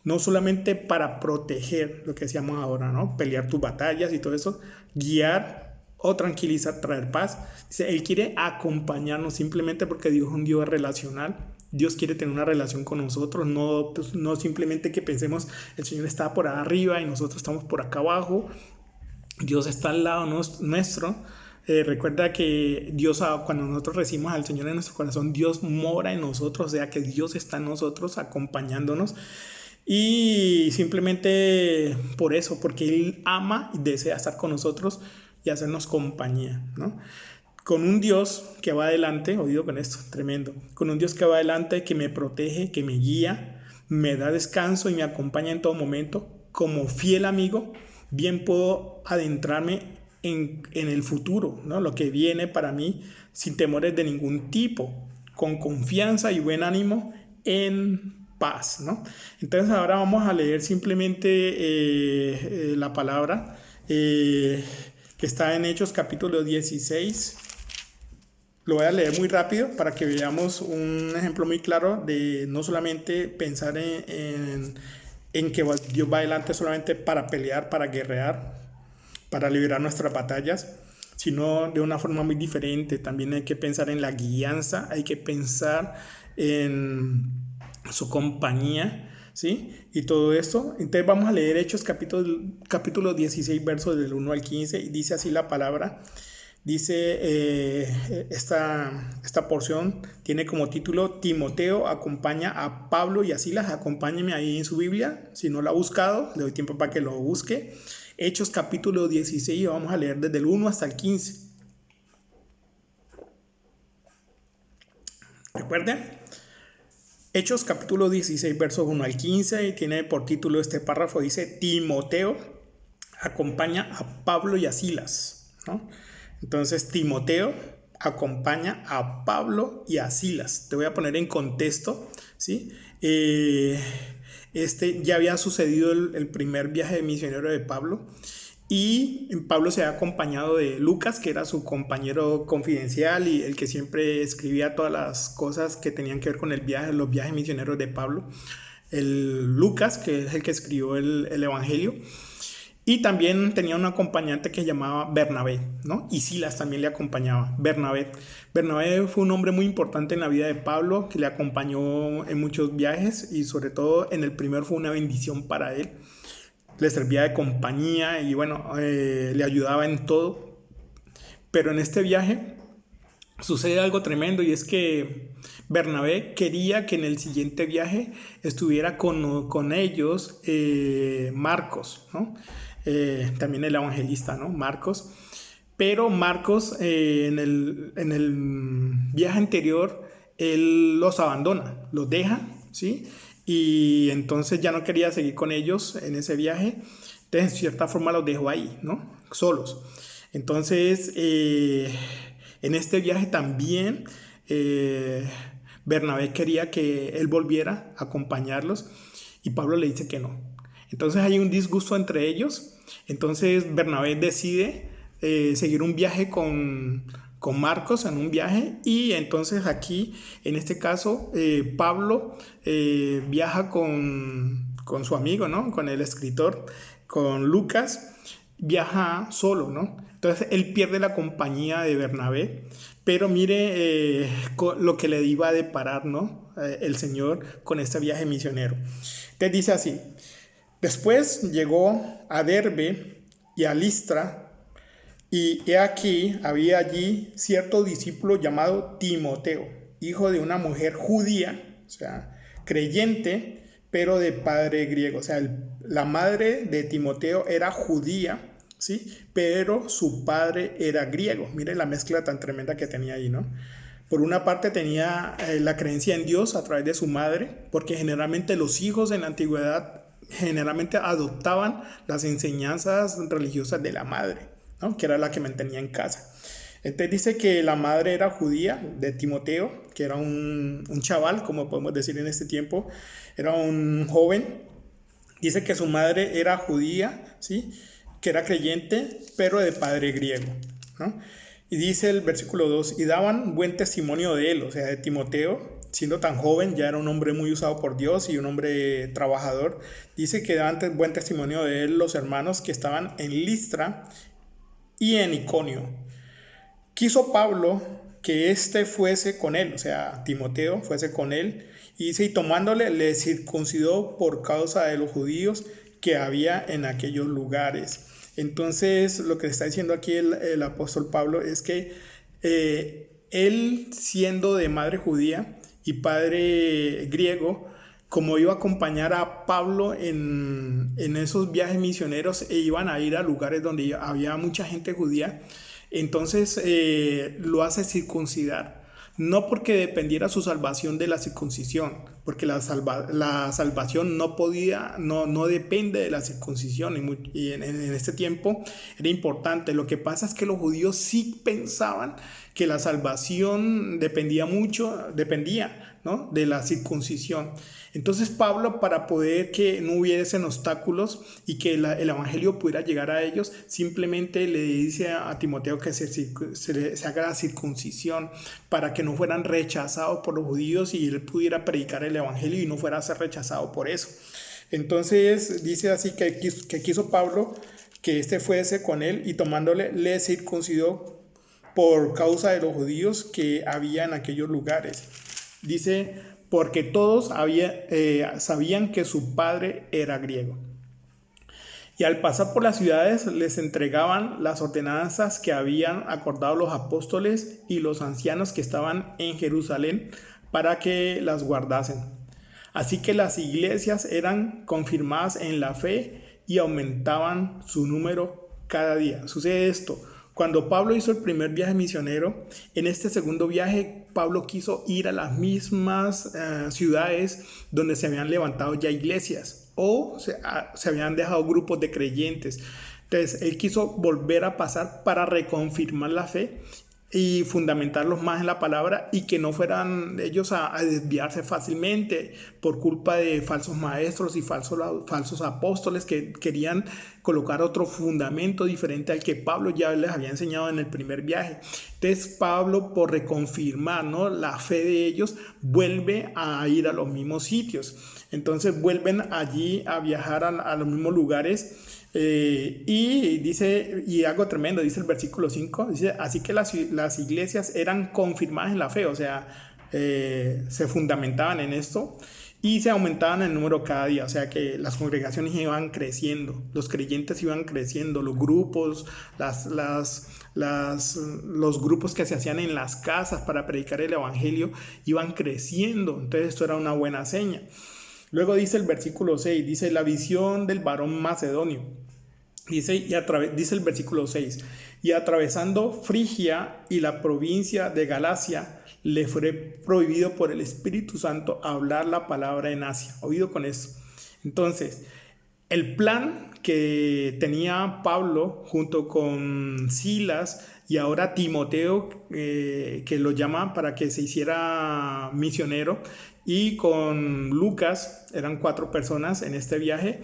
No solamente para proteger, lo que decíamos ahora, ¿no? Pelear tus batallas y todo eso, guiar o tranquilizar, traer paz. Dice, Él quiere acompañarnos simplemente porque Dios es un Dios relacional. Dios quiere tener una relación con nosotros, no simplemente que pensemos el Señor está por arriba y nosotros estamos por acá abajo. Dios está al lado nuestro. Recuerda que Dios, cuando nosotros recibimos al Señor en nuestro corazón, Dios mora en nosotros, o sea que Dios está en nosotros acompañándonos. Y simplemente por eso, porque Él ama y desea estar con nosotros y hacernos compañía, ¿no? Con un Dios que va adelante, oído con esto, tremendo, con un Dios que va adelante, que me protege, que me guía, me da descanso y me acompaña en todo momento, como fiel amigo, bien puedo adentrarme en el futuro, ¿no? Lo que viene para mí sin temores de ningún tipo, con confianza y buen ánimo, en paz, ¿no? Entonces ahora vamos a leer simplemente la palabra que está en Hechos capítulo 16. Lo voy a leer muy rápido para que veamos un ejemplo muy claro de no solamente pensar en que Dios va adelante solamente para pelear, para guerrear, para liberar nuestras batallas, sino de una forma muy diferente. También hay que pensar en la guianza, hay que pensar en su compañía, ¿sí? Y todo esto. Entonces vamos a leer Hechos capítulo 16, versos del 1 al 15, y dice así la palabra. Dice, esta porción tiene como título, Timoteo acompaña a Pablo y a Silas. Acompáñeme ahí en su Biblia, si no la ha buscado, le doy tiempo para que lo busque. Hechos capítulo 16, vamos a leer desde el 1 hasta el 15. ¿Recuerden? Hechos capítulo 16, versos 1 al 15, y tiene por título este párrafo, dice, Timoteo acompaña a Pablo y a Silas, ¿no? Entonces Timoteo acompaña a Pablo y a Silas. Te voy a poner en contexto, ¿sí? Ya había sucedido el primer viaje de misionero de Pablo, y Pablo se había acompañado de Lucas, que era su compañero confidencial y el que siempre escribía todas las cosas que tenían que ver con los viajes misioneros de Pablo. El Lucas, que es el que escribió el Evangelio. Y también tenía un acompañante que se llamaba Bernabé, ¿no? Y Silas también le acompañaba, Bernabé. Bernabé fue un hombre muy importante en la vida de Pablo, que le acompañó en muchos viajes y sobre todo en el primero fue una bendición para él. Le servía de compañía y bueno, le ayudaba en todo. Pero en este viaje sucede algo tremendo, y es que Bernabé quería que en el siguiente viaje estuviera con ellos Marcos, ¿no? También el evangelista, ¿no? Marcos. Pero Marcos en el viaje anterior, él los abandona, los deja, ¿sí? Y entonces ya no quería seguir con ellos en ese viaje. Entonces, en cierta forma, los dejó ahí, ¿no? Solos. Entonces, en este viaje también Bernabé quería que él volviera a acompañarlos, y Pablo le dice que no. Entonces hay un disgusto entre ellos. Entonces Bernabé decide seguir un viaje con Marcos, en un viaje, y entonces aquí, en este caso, Pablo viaja con su amigo, ¿no? Con el escritor, con Lucas, viaja solo, ¿no? Entonces él pierde la compañía de Bernabé, pero mire lo que le iba a deparar, ¿no? El Señor con este viaje misionero. Entonces dice así: después llegó a Derbe y a Listra, y he aquí, había allí cierto discípulo llamado Timoteo, hijo de una mujer judía, o sea, creyente, pero de padre griego. O sea, la madre de Timoteo era judía, ¿sí? Pero su padre era griego. Mire la mezcla tan tremenda que tenía ahí, ¿no? Por una parte tenía la creencia en Dios a través de su madre, porque generalmente los hijos en la antigüedad generalmente adoptaban las enseñanzas religiosas de la madre, ¿no? Que era la que mantenía en casa. Entonces dice que la madre era judía, de Timoteo, que era un chaval, como podemos decir en este tiempo, era un joven. Dice que su madre era judía, ¿sí? Que era creyente, pero de padre griego, ¿no? Y dice el versículo 2, y daban buen testimonio de él, o sea, de Timoteo, siendo tan joven, ya era un hombre muy usado por Dios y un hombre trabajador. Dice que daban buen testimonio de él los hermanos que estaban en Listra y en Iconio. Quiso Pablo que éste fuese con él, o sea, Timoteo fuese con él, y dice, y tomándole, le circuncidó por causa de los judíos que había en aquellos lugares. Entonces, lo que está diciendo aquí el apóstol Pablo es que él, siendo de madre judía y padre griego, como iba a acompañar a Pablo en esos viajes misioneros, e iban a ir a lugares donde había mucha gente judía, entonces lo hace circuncidar. No porque dependiera su salvación de la circuncisión, porque la salvación no depende de la circuncisión, y en este tiempo era importante. Lo que pasa es que los judíos sí pensaban que la salvación dependía, ¿no? De la circuncisión. Entonces Pablo, para poder que no hubiesen obstáculos y que el evangelio pudiera llegar a ellos, simplemente le dice a Timoteo que se haga la circuncisión para que no fueran rechazados por los judíos y él pudiera predicar el evangelio y no fuera a ser rechazado por eso. Entonces dice así que quiso Pablo que éste fuese con él, y tomándole le circuncidó por causa de los judíos que había en aquellos lugares. Dice, porque todos sabían que su padre era griego. Y al pasar por las ciudades les entregaban las ordenanzas que habían acordado los apóstoles y los ancianos que estaban en Jerusalén para que las guardasen. Así que las iglesias eran confirmadas en la fe y aumentaban su número cada día. Sucede esto. Cuando Pablo hizo el primer viaje misionero, en este segundo viaje Pablo quiso ir a las mismas ciudades donde se habían levantado ya iglesias o se habían dejado grupos de creyentes. Entonces él quiso volver a pasar para reconfirmar la fe y fundamentarlos más en la palabra y que no fueran ellos a desviarse fácilmente por culpa de falsos maestros y falsos apóstoles que querían colocar otro fundamento diferente al que Pablo ya les había enseñado en el primer viaje. Entonces Pablo, por reconfirmar, ¿no?, la fe de ellos, vuelve a ir a los mismos sitios. Entonces vuelven allí a viajar a los mismos lugares. Y dice, y algo tremendo, dice el versículo 5, dice, así que las iglesias eran confirmadas en la fe, o sea, se fundamentaban en esto y se aumentaban el número cada día, o sea que las congregaciones iban creciendo, los creyentes iban creciendo, los grupos, los grupos que se hacían en las casas para predicar el evangelio iban creciendo. Entonces esto era una buena seña. Luego dice el versículo 6, dice la visión del varón macedonio. Dice el versículo 6, y atravesando Frigia y la provincia de Galacia, le fue prohibido por el Espíritu Santo hablar la palabra en Asia. Oído con eso. Entonces, el plan que tenía Pablo junto con Silas y ahora Timoteo, que lo llama para que se hiciera misionero, y con Lucas, eran 4 personas en este viaje.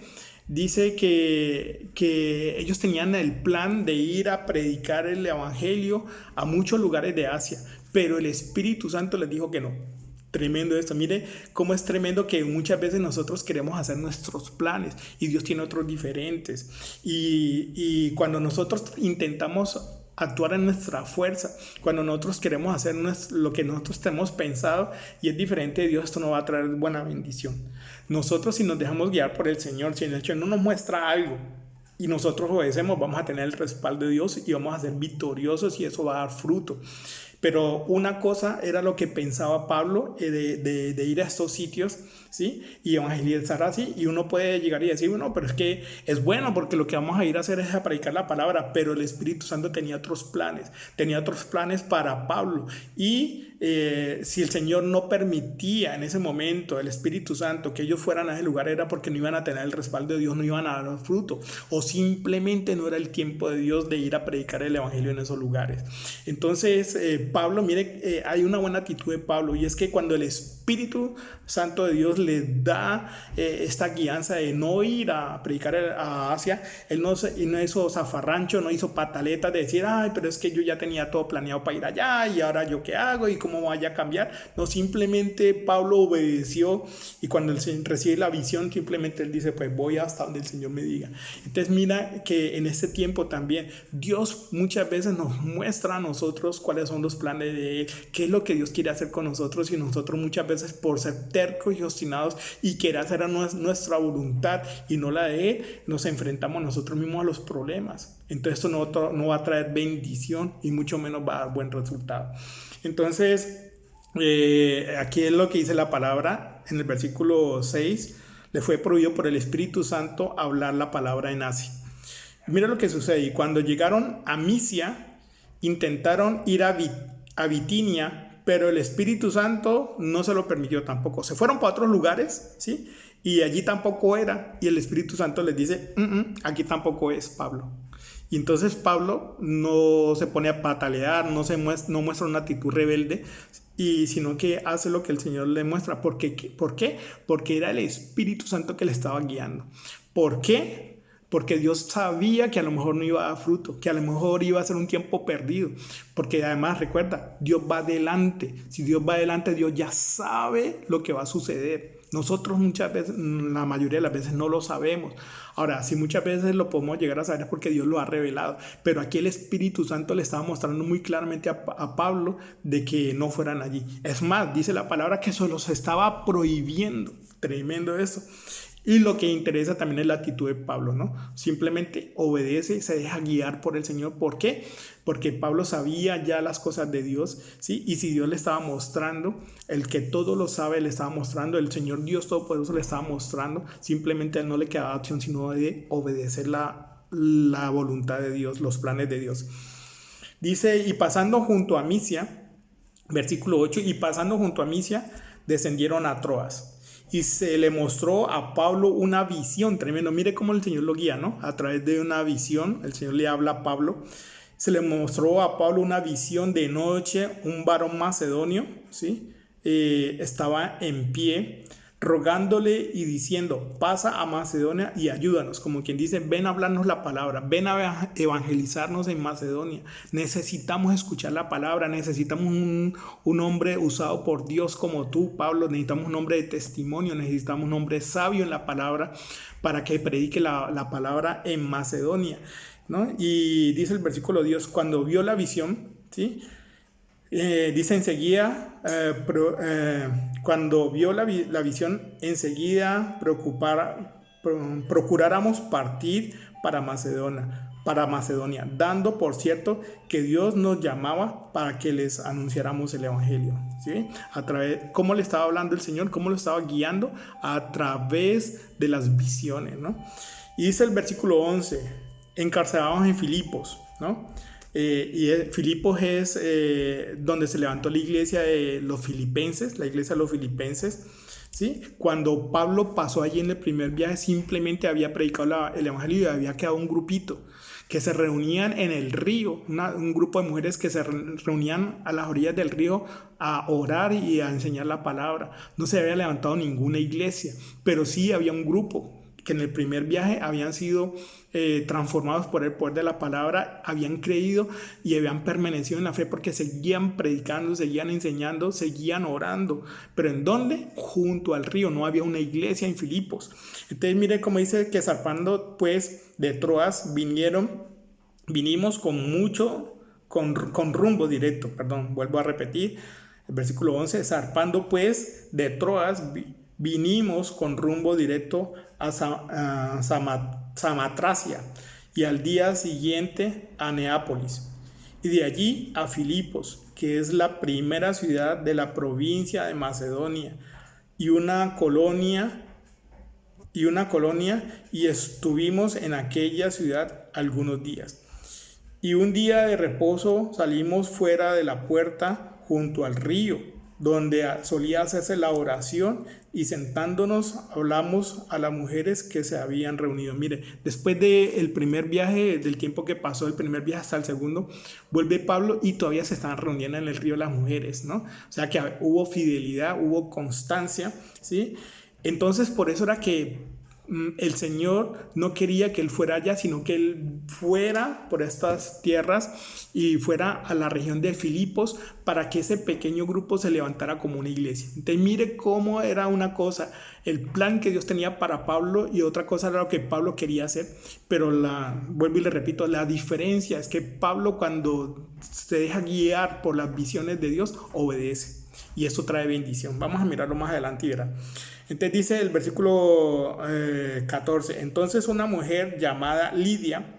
Dice que ellos tenían el plan de ir a predicar el evangelio a muchos lugares de Asia, pero el Espíritu Santo les dijo que no. Tremendo esto. Mire cómo es tremendo que muchas veces nosotros queremos hacer nuestros planes y Dios tiene otros diferentes. Y cuando nosotros intentamos actuar en nuestra fuerza, cuando nosotros queremos hacer lo que nosotros tenemos pensado y es diferente de Dios, esto no va a traer buena bendición. Nosotros, si nos dejamos guiar por el Señor, si el Señor no nos muestra algo y nosotros obedecemos, vamos a tener el respaldo de Dios y vamos a ser victoriosos y eso va a dar fruto. Pero una cosa era lo que pensaba Pablo de ir a estos sitios, ¿sí?, y evangelizar así, y uno puede llegar y decir, bueno, pero es que es bueno porque lo que vamos a ir a hacer es a predicar la palabra, pero el Espíritu Santo tenía otros planes para Pablo, y si el Señor no permitía en ese momento el Espíritu Santo que ellos fueran a ese lugar, era porque no iban a tener el respaldo de Dios, no iban a dar fruto, o simplemente no era el tiempo de Dios de ir a predicar el evangelio en esos lugares. Entonces Pablo, mire, hay una buena actitud de Pablo, y es que cuando el Espíritu Santo de Dios les da esta guianza de no ir a predicar a Asia, él no hizo zafarrancho, no hizo pataletas de decir, ay, pero es que yo ya tenía todo planeado para ir allá y ahora yo qué hago y cómo vaya a cambiar. No, simplemente Pablo obedeció, y cuando él recibe la visión, simplemente él dice, pues voy hasta donde el Señor me diga. Entonces mira que en este tiempo también Dios muchas veces nos muestra a nosotros cuáles son los planes de Él, qué es lo que Dios quiere hacer con nosotros, y nosotros muchas veces por ser tercos y obstinados y querer hacer nuestra voluntad y no la de Él, nos enfrentamos nosotros mismos a los problemas. Entonces esto no va a traer bendición y mucho menos va a dar buen resultado. Entonces aquí es lo que dice la palabra en el versículo 6, le fue prohibido por el Espíritu Santo hablar la palabra en Asia. Mira lo que sucede, y cuando llegaron a Misia, intentaron ir a Bitinia, pero el Espíritu Santo no se lo permitió tampoco. Se fueron para otros lugares, ¿sí?, y allí tampoco era, y el Espíritu Santo les dice, aquí tampoco es, Pablo. Y entonces Pablo no se pone a patalear, no muestra una actitud rebelde, sino que hace lo que el Señor le muestra. ¿Por qué? Porque era el Espíritu Santo que le estaba guiando. ¿Por qué? Porque Dios sabía que a lo mejor no iba a dar fruto, que a lo mejor iba a ser un tiempo perdido. Porque además, recuerda, Dios va adelante. Si Dios va adelante, Dios ya sabe lo que va a suceder. Nosotros muchas veces, la mayoría de las veces, no lo sabemos. Ahora, si muchas veces lo podemos llegar a saber es porque Dios lo ha revelado. Pero aquí el Espíritu Santo le estaba mostrando muy claramente a Pablo de que no fueran allí. Es más, dice la palabra que se los estaba prohibiendo. Tremendo eso. Y lo que interesa también es la actitud de Pablo, ¿no? Simplemente obedece, se deja guiar por el Señor. ¿Por qué? Porque Pablo sabía ya las cosas de Dios, ¿sí? Y si Dios le estaba mostrando, el que todo lo sabe le estaba mostrando, el Señor Dios Todopoderoso le estaba mostrando, simplemente a él no le quedaba opción sino de obedecer la voluntad de Dios, los planes de Dios. Dice, y pasando junto a Misia, versículo 8, y pasando junto a Misia, descendieron a Troas. Y se le mostró a Pablo una visión tremenda. Mire cómo el Señor lo guía, ¿no? A través de una visión, el Señor le habla a Pablo. se le mostró a Pablo una visión de noche, un varón macedonio, ¿sí? Estaba en pie rogándole y diciendo, pasa a Macedonia y ayúdanos, como quien dice, ven a hablarnos la palabra, ven a evangelizarnos en Macedonia, necesitamos escuchar la palabra, necesitamos un hombre usado por Dios como tú, Pablo, necesitamos un hombre de testimonio, necesitamos un hombre sabio en la palabra para que predique la palabra en Macedonia, ¿no? Y dice el versículo 10, cuando vio la visión, ¿sí? Dice enseguida, cuando vio la visión, enseguida procuráramos partir para Macedonia, dando por cierto que Dios nos llamaba para que les anunciáramos el Evangelio, ¿sí? ¿Cómo le estaba hablando el Señor? ¿Cómo lo estaba guiando? A través de las visiones, ¿no? Y dice el versículo 11, encarcelados en Filipos, ¿no? Filipos es donde se levantó la iglesia de los filipenses, la iglesia de los filipenses, ¿sí? Cuando Pablo pasó allí en el primer viaje, simplemente había predicado el evangelio y había quedado un grupito que se reunían en el río, un grupo de mujeres que se reunían a las orillas del río a orar y a enseñar la palabra. No se había levantado ninguna iglesia, pero sí había un grupo que en el primer viaje habían sido transformados por el poder de la palabra, habían creído y habían permanecido en la fe porque seguían predicando, seguían enseñando, seguían orando. ¿Pero en dónde? Junto al río. No había una iglesia en Filipos. Entonces mire cómo dice que zarpando pues de Troas vinimos con rumbo directo, vuelvo a repetir el versículo 11, zarpando pues de Troas vinimos con rumbo directo a Samotracia y al día siguiente a Neápolis y de allí a Filipos, que es la primera ciudad de la provincia de Macedonia y una colonia y estuvimos en aquella ciudad algunos días. Y un día de reposo salimos fuera de la puerta junto al río, donde solía hacerse la oración, y sentándonos hablamos a las mujeres que se habían reunido. Mire, después del primer viaje, del tiempo que pasó el primer viaje hasta el segundo, vuelve Pablo y todavía se estaban reuniendo en el río las mujeres, ¿no? O sea que hubo fidelidad, hubo constancia, ¿sí? Entonces por eso era que el Señor no quería que él fuera allá, sino que él fuera por estas tierras y fuera a la región de Filipos para que ese pequeño grupo se levantara como una iglesia. Entonces mire cómo era una cosa, el plan que Dios tenía para Pablo, y otra cosa era lo que Pablo quería hacer. Pero vuelvo y le repito, la diferencia es que Pablo, cuando se deja guiar por las visiones de Dios, obedece, y eso trae bendición. Vamos a mirarlo más adelante y verá. Entonces dice el versículo 14, entonces una mujer llamada Lidia,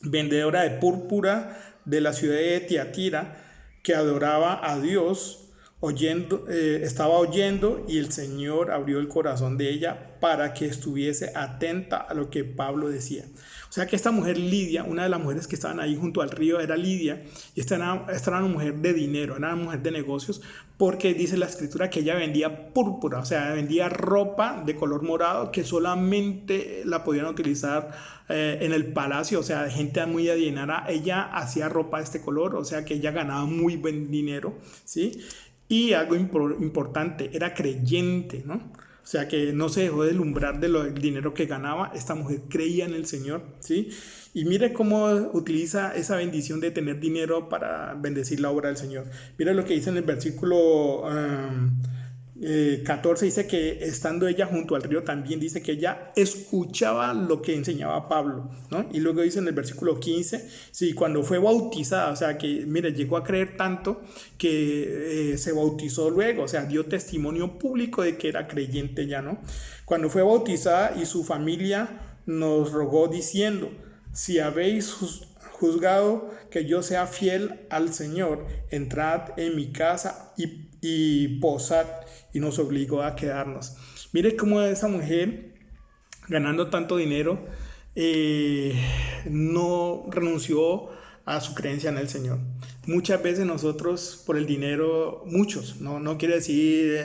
vendedora de púrpura de la ciudad de Tiatira, que adoraba a Dios, estaba oyendo, y el Señor abrió el corazón de ella para que estuviese atenta a lo que Pablo decía. O sea que esta mujer Lidia, una de las mujeres que estaban ahí junto al río era Lidia, y esta era una mujer de dinero, era una mujer de negocios, porque dice la escritura que ella vendía púrpura, o sea, vendía ropa de color morado que solamente la podían utilizar en el palacio, o sea, gente muy adinerada. Ella hacía ropa de este color, o sea que ella ganaba muy buen dinero, ¿sí? Y algo importante, era creyente, ¿no? O sea que no se dejó deslumbrar del dinero que ganaba. Esta mujer creía en el Señor, ¿sí? Y mire cómo utiliza esa bendición de tener dinero para bendecir la obra del Señor. Mire lo que dice en el versículo 14, dice que estando ella junto al río, también dice que ella escuchaba lo que enseñaba Pablo, ¿no? Y luego dice en el versículo 15, sí, cuando fue bautizada, o sea que, mire, llegó a creer tanto que se bautizó luego, o sea, dio testimonio público de que era creyente ya, ¿no? Cuando fue bautizada, y su familia nos rogó diciendo, si habéis juzgado que yo sea fiel al Señor, entrad en mi casa y posad, y nos obligó a quedarnos. Mire cómo esa mujer, ganando tanto dinero, no renunció a su creencia en el Señor. Muchas veces nosotros por el dinero, muchos, no quiere decir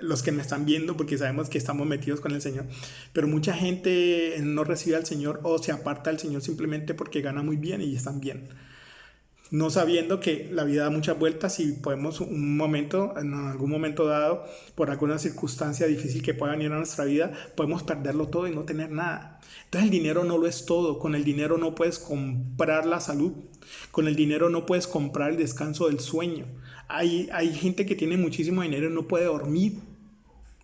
los que me están viendo, porque sabemos que estamos metidos con el Señor, pero mucha gente no recibe al Señor o se aparta del Señor simplemente porque gana muy bien y están bien. no sabiendo que la vida da muchas vueltas y podemos en algún momento dado, por alguna circunstancia difícil que pueda venir a nuestra vida, podemos perderlo todo y no tener nada. Entonces el dinero no lo es todo. Con el dinero no puedes comprar la salud. Con el dinero no puedes comprar el descanso del sueño. Hay gente que tiene muchísimo dinero y no puede dormir,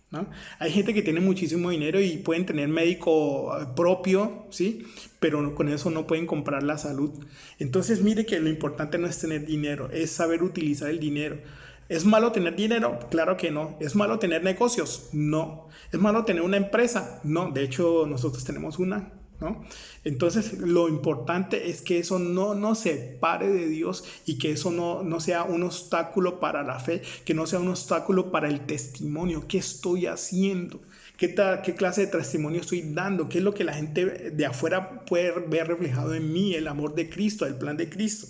¿no? Hay gente que tiene muchísimo dinero y pueden tener médico propio, ¿sí? Pero con eso no pueden comprar la salud. Entonces mire que lo importante no es tener dinero, es saber utilizar el dinero. ¿Es malo tener dinero? Claro que no. ¿Es malo tener negocios? No. ¿Es malo tener una empresa? No. De hecho, nosotros tenemos una, ¿no? Entonces lo importante es que eso no nos separe de Dios y que eso no sea un obstáculo para la fe, que no sea un obstáculo para el testimonio. ¿Qué estoy haciendo? ¿Qué clase de testimonio estoy dando? ¿Qué es lo que la gente de afuera puede ver reflejado en mí? El amor de Cristo, el plan de Cristo.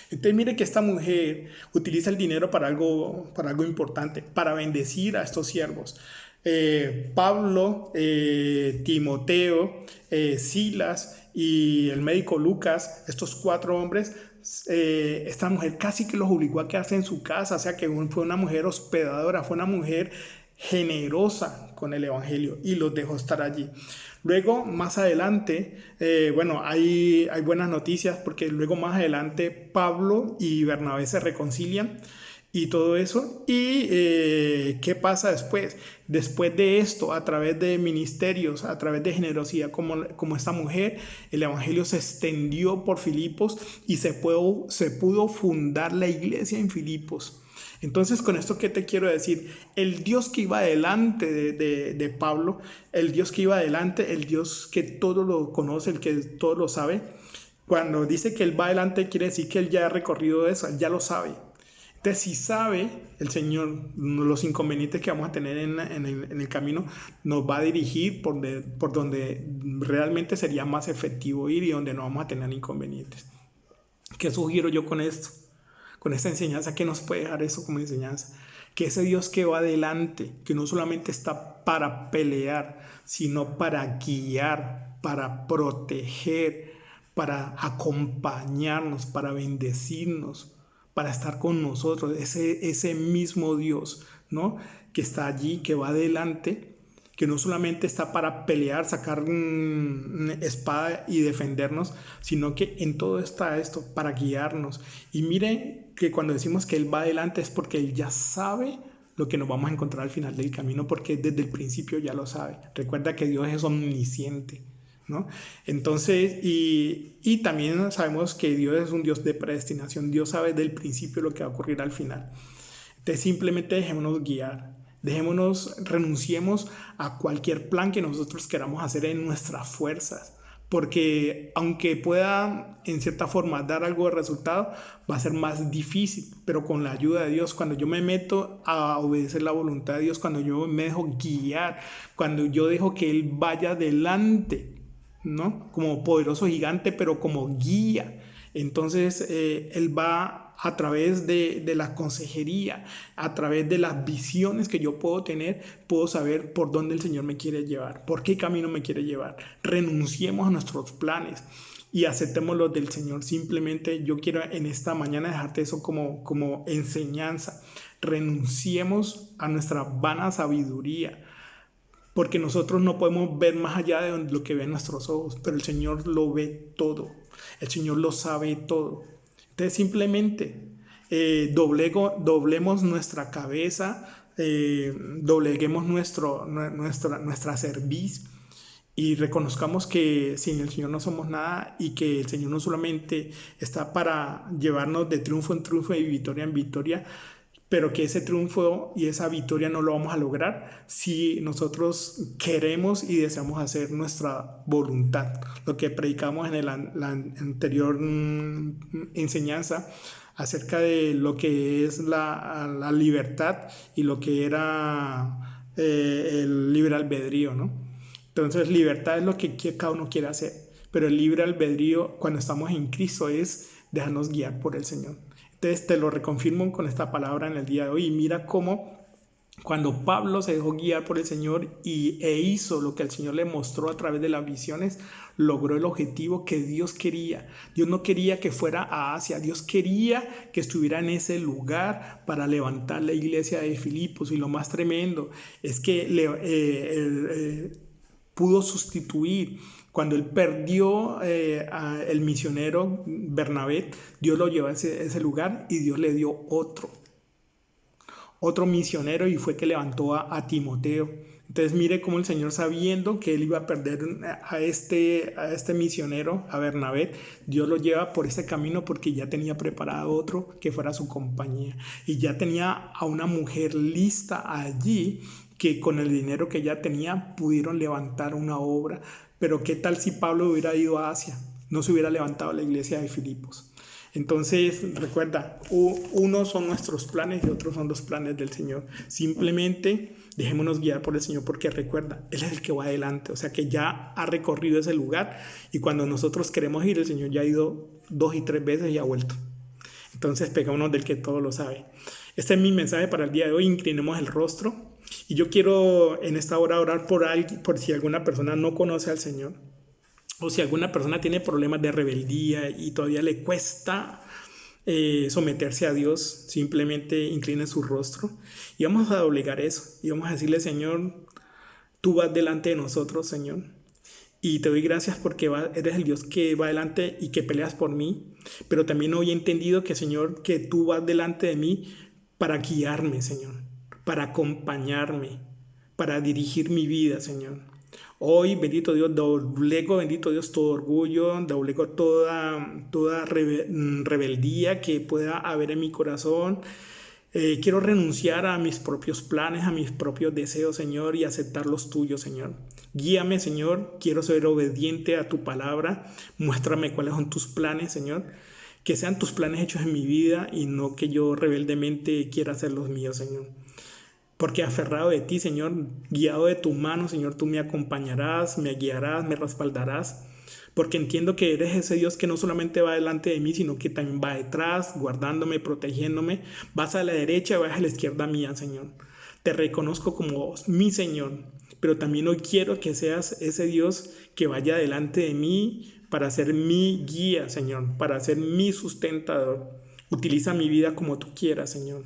Entonces mire que esta mujer utiliza el dinero para algo importante, para bendecir a estos siervos. Pablo, Timoteo, Silas y el médico Lucas, estos 4 hombres, esta mujer casi que los obligó a quedarse en su casa, o sea que fue una mujer hospedadora, fue una mujer generosa con el evangelio y los dejó estar allí. Luego, más adelante, hay buenas noticias porque luego más adelante Pablo y Bernabé se reconcilian y todo eso. ¿Y qué pasa después? Después de esto, a través de ministerios, a través de generosidad como esta mujer, el evangelio se extendió por Filipos y se pudo fundar la iglesia en Filipos. Entonces, con esto, ¿qué te quiero decir? El Dios que iba adelante de Pablo, el Dios que iba adelante, el Dios que todo lo conoce, el que todo lo sabe, cuando dice que Él va adelante, quiere decir que Él ya ha recorrido eso, Él ya lo sabe. Entonces, si sabe el Señor los inconvenientes que vamos a tener en el camino, nos va a dirigir por donde realmente sería más efectivo ir y donde no vamos a tener inconvenientes. ¿Qué sugiero yo con esto? Con esta enseñanza, ¿qué nos puede dejar eso como enseñanza? Que ese Dios que va adelante, que no solamente está para pelear, sino para guiar, para proteger, para acompañarnos, para bendecirnos, para estar con nosotros, ese mismo Dios, ¿no? Que está allí, que va adelante, que no solamente está para pelear, sacar espada y defendernos, sino que en todo está esto, para guiarnos. Y miren que cuando decimos que Él va adelante es porque Él ya sabe lo que nos vamos a encontrar al final del camino, porque desde el principio ya lo sabe. Recuerda que Dios es omnisciente, ¿no? Entonces, y también sabemos que Dios es un Dios de predestinación. Dios sabe del principio lo que va a ocurrir al final. Entonces simplemente dejémonos guiar. Renunciemos a cualquier plan que nosotros queramos hacer en nuestras fuerzas, porque aunque pueda en cierta forma dar algo de resultado, va a ser más difícil, pero con la ayuda de Dios, cuando yo me meto a obedecer la voluntad de Dios, cuando yo me dejo guiar, cuando yo dejo que Él vaya delante, ¿no? Como poderoso gigante, pero como guía, entonces Él va a través de la consejería, a través de las visiones que yo puedo tener, puedo saber por dónde el Señor me quiere llevar, por qué camino me quiere llevar. Renunciemos a nuestros planes y aceptemos los del Señor. Simplemente yo quiero en esta mañana dejarte eso como enseñanza. Renunciemos a nuestra vana sabiduría, porque nosotros no podemos ver más allá de lo que ven nuestros ojos, pero el Señor lo ve todo, el Señor lo sabe todo. Entonces simplemente doblemos nuestra cabeza, dobleguemos nuestra cerviz y reconozcamos que sin el Señor no somos nada y que el Señor no solamente está para llevarnos de triunfo en triunfo y victoria en victoria, pero que ese triunfo y esa victoria no lo vamos a lograr si nosotros queremos y deseamos hacer nuestra voluntad. Lo que predicamos en la anterior enseñanza acerca de lo que es la libertad y lo que era el libre albedrío, ¿no? Entonces, libertad es lo que cada uno quiere hacer, pero el libre albedrío, cuando estamos en Cristo, es dejarnos guiar por el Señor. Entonces te lo reconfirmo con esta palabra en el día de hoy y mira cómo Cuando Pablo se dejó guiar por el Señor e hizo lo que el Señor le mostró a través de las visiones, logró el objetivo que Dios quería. Dios no quería que fuera a Asia, Dios quería que estuviera en ese lugar para levantar la iglesia de Filipos. Y lo más tremendo es que pudo sustituir. Cuando él perdió el misionero Bernabé, Dios lo llevó a ese lugar y Dios le dio otro misionero, y fue que levantó a Timoteo. Entonces mire cómo el Señor, sabiendo que él iba a perder a este misionero, a Bernabé, Dios lo lleva por ese camino porque ya tenía preparado otro que fuera su compañía. Y ya tenía a una mujer lista allí que con el dinero que ya tenía pudieron levantar una obra. Pero ¿qué tal si Pablo hubiera ido a Asia? No se hubiera levantado la iglesia de Filipos. Entonces, recuerda, unos son nuestros planes y otros son los planes del Señor. Simplemente dejémonos guiar por el Señor, porque recuerda, Él es el que va adelante, o sea que ya ha recorrido ese lugar, y cuando nosotros queremos ir, el Señor ya ha ido 2 y 3 veces y ha vuelto. Entonces, pegámonos del que todo lo sabe. Este es mi mensaje para el día de hoy. Inclinemos el rostro. Y yo quiero en esta hora orar por si alguna persona no conoce al Señor, o si alguna persona tiene problemas de rebeldía y todavía le cuesta someterse a Dios. Simplemente incline su rostro y vamos a doblegar eso y vamos a decirle: Señor, tú vas delante de nosotros, Señor, y te doy gracias porque eres el Dios que va delante y que peleas por mí. Pero también hoy he entendido que, Señor, que tú vas delante de mí para guiarme, Señor, para acompañarme, para dirigir mi vida, Señor. Hoy, bendito Dios, doblego, bendito Dios, todo orgullo, doblego toda rebeldía que pueda haber en mi corazón. Quiero renunciar a mis propios planes, a mis propios deseos, Señor, y aceptar los tuyos, Señor. Guíame, Señor, quiero ser obediente a tu palabra. Muéstrame cuáles son tus planes, Señor. Que sean tus planes hechos en mi vida y no que yo rebeldemente quiera hacer los míos, Señor. Porque aferrado de ti, Señor, guiado de tu mano, Señor, tú me acompañarás, me guiarás, me respaldarás. Porque entiendo que eres ese Dios que no solamente va delante de mí, sino que también va detrás, guardándome, protegiéndome. Vas a la derecha, vas a la izquierda mía, Señor. Te reconozco como mi Señor, pero también hoy quiero que seas ese Dios que vaya delante de mí para ser mi guía, Señor, para ser mi sustentador. Utiliza mi vida como tú quieras, Señor.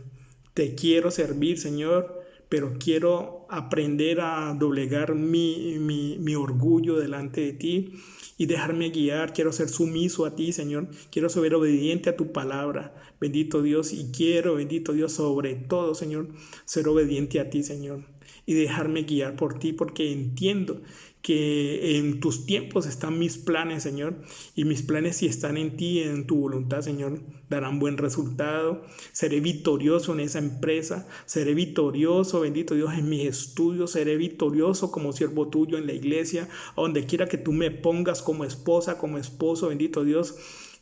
Te quiero servir, Señor, pero quiero aprender a doblegar mi orgullo delante de ti y dejarme guiar. Quiero ser sumiso a ti, Señor. Quiero ser obediente a tu palabra, bendito Dios. Y quiero, bendito Dios, sobre todo, Señor, ser obediente a ti, Señor. Y dejarme guiar por ti, porque entiendo que en tus tiempos están mis planes, Señor. Y mis planes, si están en ti, en tu voluntad, Señor, darán buen resultado. Seré victorioso en esa empresa. Seré victorioso, bendito Dios, en mis estudios. Seré victorioso como siervo tuyo en la iglesia. A donde quiera que tú me pongas, como esposa, como esposo, bendito Dios,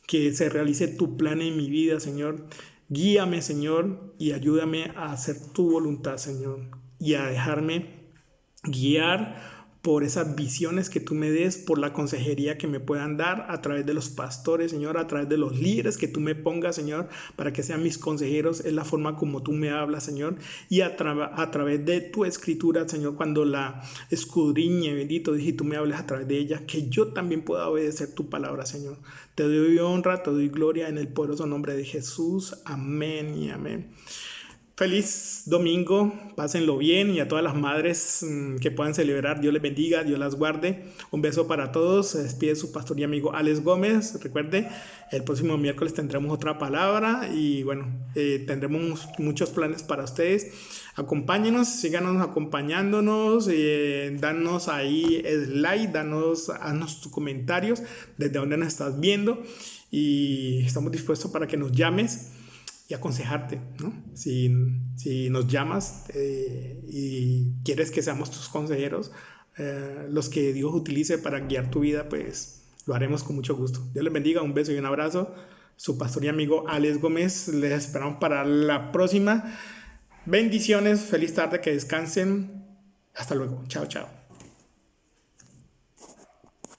que se realice tu plan en mi vida, Señor. Guíame, Señor, y ayúdame a hacer tu voluntad, Señor, y a dejarme guiar por esas visiones que tú me des, por la consejería que me puedan dar a través de los pastores, Señor, a través de los líderes que tú me pongas, Señor, para que sean mis consejeros. Es la forma como tú me hablas, Señor, y a través de tu escritura, Señor, cuando la escudriñe, bendito Dios, y tú me hables a través de ella, que yo también pueda obedecer tu palabra, Señor. Te doy honra, te doy gloria en el poderoso nombre de Jesús. Amén y amén. Feliz domingo, pásenlo bien, y a todas las madres que puedan celebrar, Dios les bendiga, Dios las guarde. Un beso para todos. Se despide su pastor y amigo Alex Gómez. Recuerde, el próximo miércoles tendremos otra palabra y bueno, tendremos muchos planes para ustedes. Acompáñenos, síganos acompañándonos, danos ahí like, haznos tus comentarios desde donde nos estás viendo, y estamos dispuestos para que nos llames y aconsejarte, ¿no? Si nos llamas y quieres que seamos tus consejeros, los que Dios utilice para guiar tu vida, pues lo haremos con mucho gusto. Dios les bendiga, un beso y un abrazo. Su pastor y amigo Alex Gómez. Les esperamos para la próxima. Bendiciones, feliz tarde, que descansen. Hasta luego. Chao, chao.